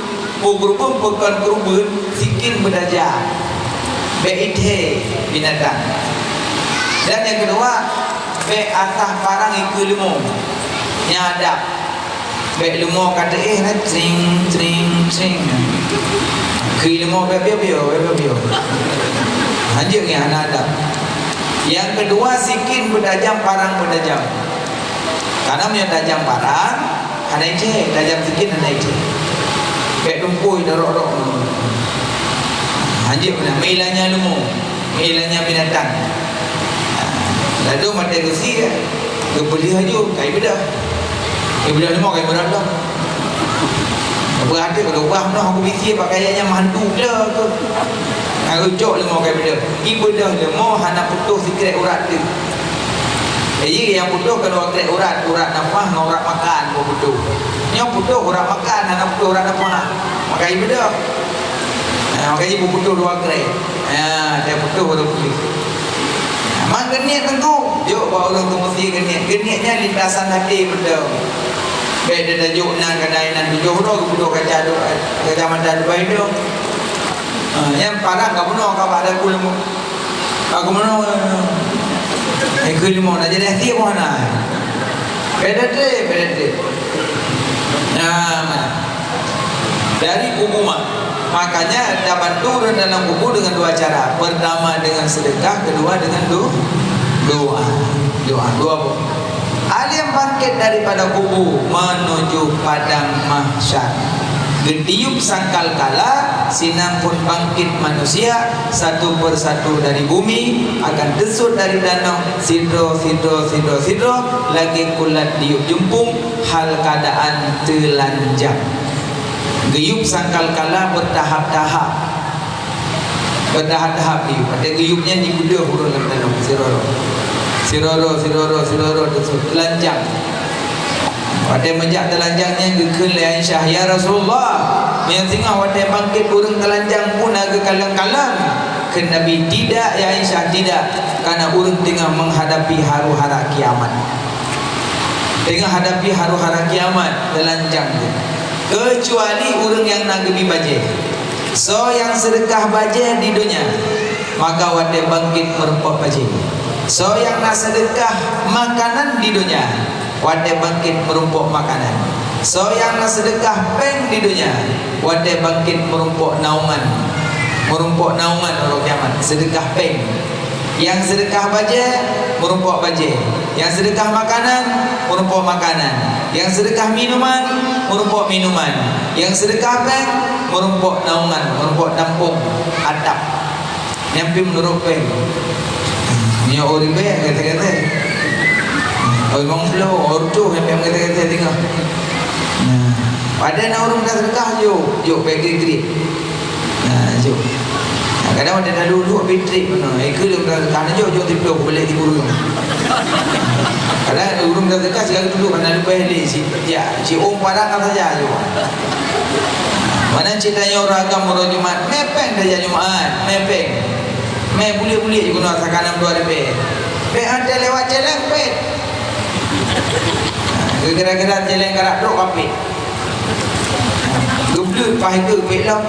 kurban bukan kurban sikit berdajah beithe binatang dan yang kedua be atas parang ikut limo yang ada be limo kata tring ke limo be bio anjing yang ada yang kedua sikit berdajah parang berdajah karena punya dajang parang ada ije dajang sikit ada ije kayak lumpui darok-darok anjing mana meilanya lumo meilanya binatang lalu mata gusi ya kebeli haju kai beda lumo kai berat dah berada kalau ubah noh aku fikir pakaiannya mandu dah tu aku jok lumo kai beda ibu dah lumo hana putus sikret urat tu yang putus kalau sikret urat nafas dengan urat makan putus yang putus urat makan dan putus urat nafas makai beda makai ibu putus dua kere dia putus baru pulih mak geniat tentu jok bawa orang tu mesti geniatnya lintasan hati benda baik dia dah jok nan kadai nan tujuh putus kaca mata dubai tu yang parah kau punuh kau ada kulmu aku punuh kulmu nak jadi hati mana beda deh dari kubu makanya dapat turun dalam kubu dengan dua cara pertama dengan sedekah kedua dengan doa alim bangkit daripada kubu menuju padang mahsyar getiup sangkal kala sinar pun bangkit manusia satu persatu dari bumi akan desut dari danau sidro lagi kulat diup jumpung hal keadaan telanjang geyup sangkal kala bertahap-tahap diup ada geyupnya di budah huruf dalam danau siroro desut telanjang pada menjak telanjangnya gekun le Aisyah ya Rasulullah yang tengah pada bangkit burung telanjang pun agak kalang-kalang ke Nabi tidak ya Aisyah tidak karena urang tengah menghadapi haru-hara kiamat telanjang tu kecuali urang yang nak gebi baje so yang sedekah baje di dunia maka wade bangkit merempok baje so yang nak sedekah makanan di dunia wade bangkit merumpuk makanan so yang nak sedekah peng di dunia wade bangkit merumpuk naungan orang kiamat sedekah peng yang sedekah baje merumpuk baje yang sedekah makanan merumpuk makanan yang sedekah minuman merumpok minuman. Yang sedekah bank merumpok naungan, merumpok tampung atap. Nyampi menurut bank. Ni orang bank kata-kata. Orang blow, orang tu yang kata-kata tengok. Pada nak orang dah sedekah, jom bagi grip. Jom. Kadang ada dulu petrik mana. Eka dia dah sedekah, jom tipu boleh tipu dulu. Kadang orang dah sedekah sekarang dulu kan lupa ni si om padang saja jom. Mana ceritanya orang agama orang Jumaat, mepeng dah Jumaat, mepeng. Boleh je guna sakanan 2 ribu. Ada lewat jalan pet. Gara-gara jalan karak dok kapit. Geblut pahit ke pet lah.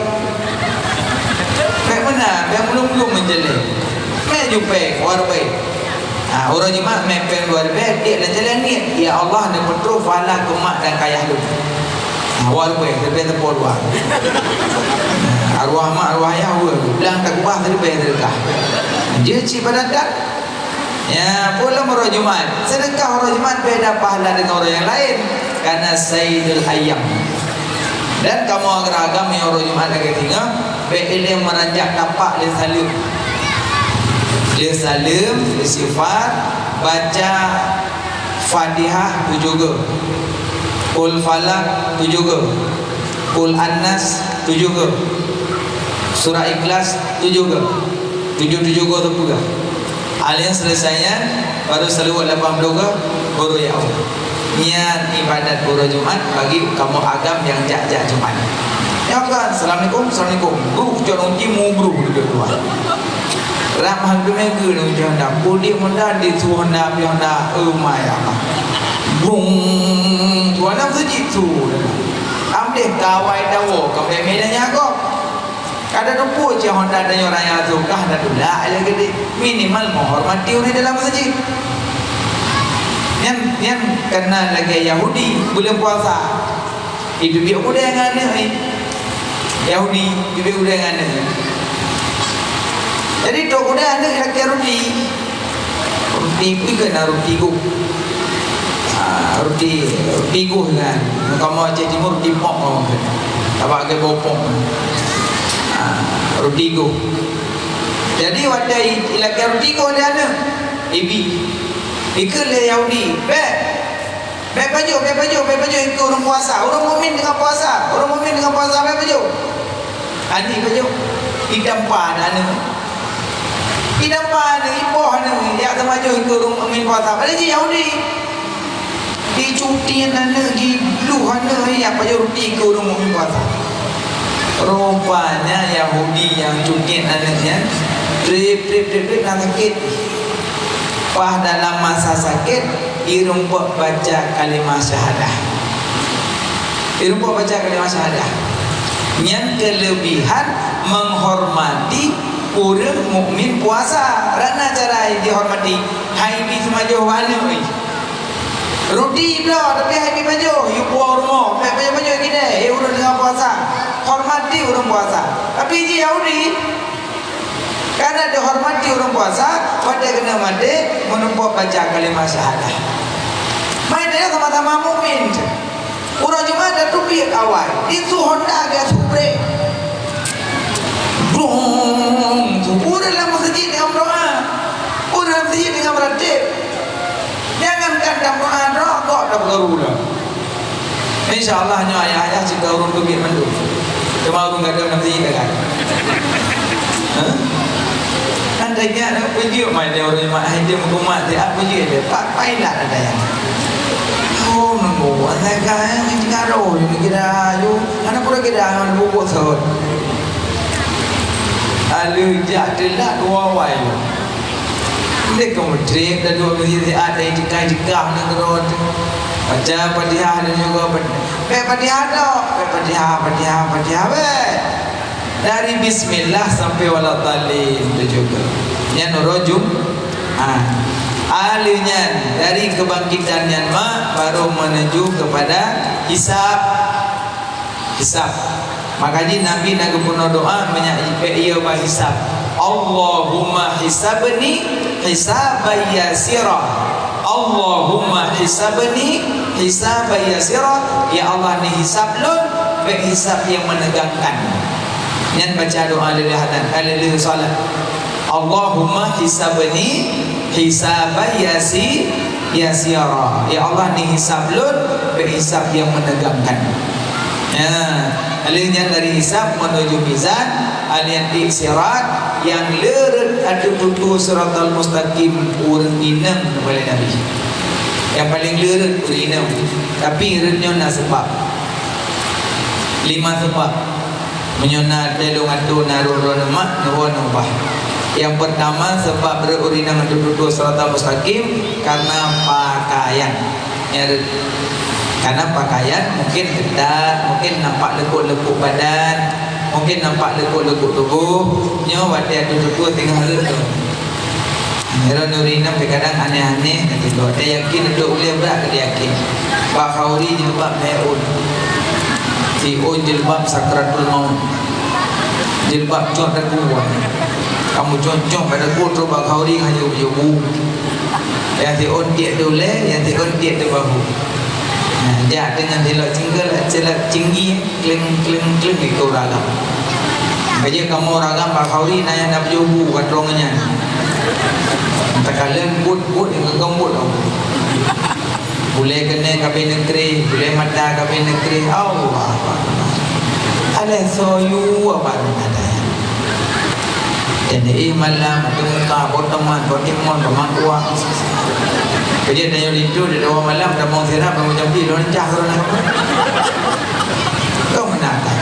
Pet mana? Pet belum menjalan. Pet jumpa orang baik. Orang Jumaat mepeng 2 ribu. Dia dah jalan ni. Ya Allah dan betul falah kemak dan kayah lu. Awal baik, lebih tepul luar. Arwah mak, arwah ayah bilang tak kubah terlebih sedekah. Dia cik pada tak. Ya, pulang orang Jumaat. Sedekah orang Jumaat beda pahala dengan orang yang lain. Karena Sayyidul Ayyam. Dan kamu agak-agam yang orang Jumaat lagi tinggal. Be'ilim meranjak tapak dia salim. Dia salim, dia sifat, baca Fatihah tu juga. Qul Falak tu juga. Qul An-Nas tu juga. Surah Ikhlas tu juga. 7 juga tu juga. Alien selesainya baru selalu 80 ke baru ya Allah. Niat ibadat pura Jumat bagi kamu agam yang jak-jak Jumat. Ya kan, Assalamualaikum, Assalamualaikum. Bro, jangan timu bro dia tuan. Ramah tu mega ni jangan boleh mendah di Tuhanna bihanna umay apa. Bung tuan nak sejitu. Amdeh kawai dawo kau medanya kau. Kada rupu je Honda dan orang yang tukah dan dah ada gede minimal menghormati orang dalam masjid. Yang kena lagi Yahudi belum puasa. Hidup dia udah yang ada Yahudi hidup udah yang ada. Jadi tu udah ada lagi roti. Roti pun kena roti go. Roti go kan. Kamu aja timur roti pok kamu kan. Apa ke bopok. Rudigo. Jadi wadai ilaka rudigo dia ada. Ibi. Ikut le Yahudi. Baik baju ikut orang puasa. Orang mukmin dengan puasa. Baik baju. Ani baju. Idampan ana. Idampan ipoh ana. Ya sama baju ikut orang mukmin puasa. Ada je Yahudi. Di cuti ana gi lu ana ya baju ruti ikut orang mukmin puasa. Rupanya Yahudi yang cukin anaknya trip nak sakit. Pas dalam masa sakit irumpok baca kalimah syahadah. Yang kelebihan menghormati orang mukmin puasa. Rana cara dihormati. Hai bi semajo mana oi. Roti dah tapi hai bi baju. You buat rumah. Baju kita. Urut dengan puasa. Hormati orang puasa. Tapi je Yahudi karena dihormati orang puasa pada kena mati menumpuk baca kalimah syahadah. Main dia sama-sama mukmin. Orang Jumaat dah tupi awal. Itu Honda agak subre. Bung, subuh dalam masjid dengan doa. Dalam masjid dengan beratib. Jangankan dalam doa rokok dah bergarulah. InsyaAllah hanya ayah-ayah jika orang tu biar mandu. Cuma orang kata nak masjid kan. Andainya ada pujuk mai dia orang mak dia mengumat dia pujuk dia pak pailah ada yang. Oh nunggu ada kan kita roh ni kita yo anak pura kita anak buku sahut. Alu jadilah dua wai. Dia kemudian dah dua masjid ada yang jika negara baca Fatihah dan juga Fatihah dari bismillah sampai waladdallin itu juga yang rojum alinya dari kebangkitan yang baru menuju kepada hisab. Makanya Nabi nak pernah doa menyaipe ia hisab. Allahumma hisabni hisaban yasira. Allahumma hisabni hisaban yasira, ya Allah ni hisab lun be hisab yang menegangkan. Yang baca doa alil salat, Allahumma hisabni hisaban yasira, ya Allah ni hisab lun be hisab yang menegangkan. Alihnya dari hisab menuju mizan, alih sirat yang leret ada tutu siratal mustaqim urang inam oleh Nabi. Yang paling leret inam, tapi retnya nak sebab 5 sebab menyona delong atu naruro mak nawa nubah. Yang pertama sebab berurinang ada tutu siratal mustaqim karena pakaian. Karena pakaian mungkin ketat, mungkin nampak lekuk-lekuk badan, mungkin nampak lekuk-lekuk tubuh. Nyo wati adu tubuh tengah tu. Hero nurinam kadang aneh-aneh ketika dia yakin duduk boleh berat dia yakin. Pak Khauri jilbab meun. Si Un jilbab sakratul maut. Jilbab cuak dan kuat. Kamu concong pada kuat Pak Khauri hanya ubu. Yang si Un dia dole, yang si Un dia bahu. Dia dengan dilok cinggal celak tinggi kling ikut ragam. Aja kamu ragam Pak Khauri naya nak berjubu katrongannya. Tak kalian but yang gembut. Boleh kena kabin negeri, boleh mata kabin negeri. Allah. Ada soyu apa ada. Jadi malam tu muka botaman bermakwa. Kerja dia itu di dalam malam dah mau serap mau jampi loncah orang. Kau menata.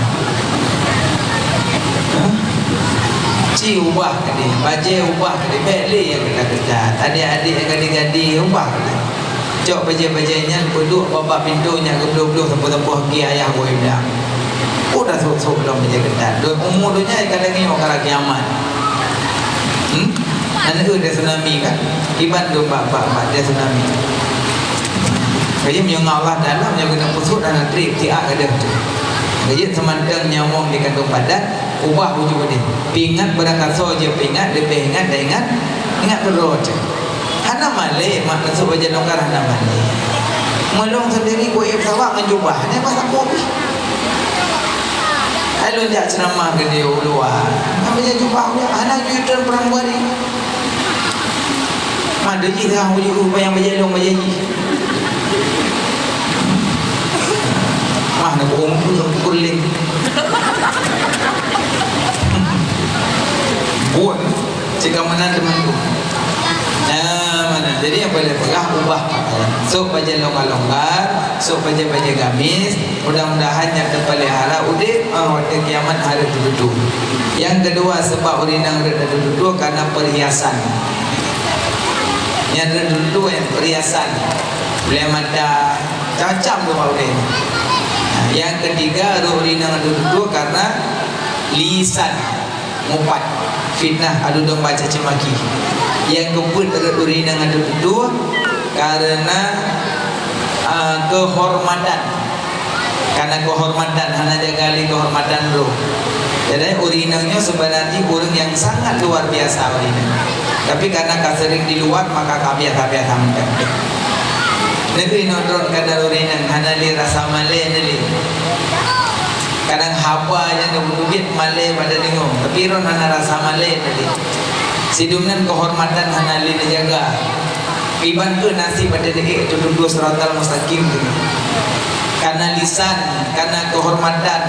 Ci ubah ke dia, baje ubah ke dia, beli yang kita kerja. Adik-adik yang gadi-gadi ubah ke dia. Cok baje-bajenya duduk bapak pintunya gebluh-gebluh tempuh-tempuh haki ayah boy bilang. Udah sok-sok belum baje kerja. Umur dunia ikan lagi orang kiamat. Anak dia tsunami kan. Iban tu bapak dia tsunami. Kaya menyongau Allah dalam yang kena pusut dan trip tiak ada tu. Kaya semandang nyamong di kandung badan ubah wujud dia. Pingat berangkat soja pingat dia ingat dia ingat terus. Hana male mak masuk baca longgar hana male. Melong sendiri ku ibu sawak menjubah ni pasal kopi. Alu jak ceramah ke dia luar. Apa je jubah dia hana juitan perang bari. Ada je dah wujud yang berjalong berjanji. Mah nak kuling. Buat jika mana teman tu. Mana? Jadi yang boleh pegah ubah pakaian. Sok baca longgar-longgar, sok baca gamis. Mudah-mudahan yang terpelihara udip waktu kiamat hari itu. Yang kedua sebab urinang reda duduk karena perhiasan. Yang dulu yang perhiasan boleh mata cacam tu boleh. Yang ketiga urinang duduk karena lisan ngupat fitnah adu domba caci maki. Yang keempat urinang duduk karena kehormatan. Karena kehormatan hanya jagali kehormatan roh. Jadi urinangnya sebenarnya orang yang sangat luar biasa urinang. Tapi karena sering di luar maka kabiat-kabiat sampai. Negeri nodron kadar urinan hanali rasa malay nali. Kadang haba yang nububit malay pada dengung. Tapi ron hana rasa malay nali. Sidumnan kehormatan hanali dijaga. Iban ke nasi pada dek itu duduk siratal mustaqim. Karena lisan, karena kehormatan,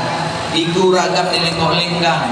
iku ragam dilengkok-lengkang.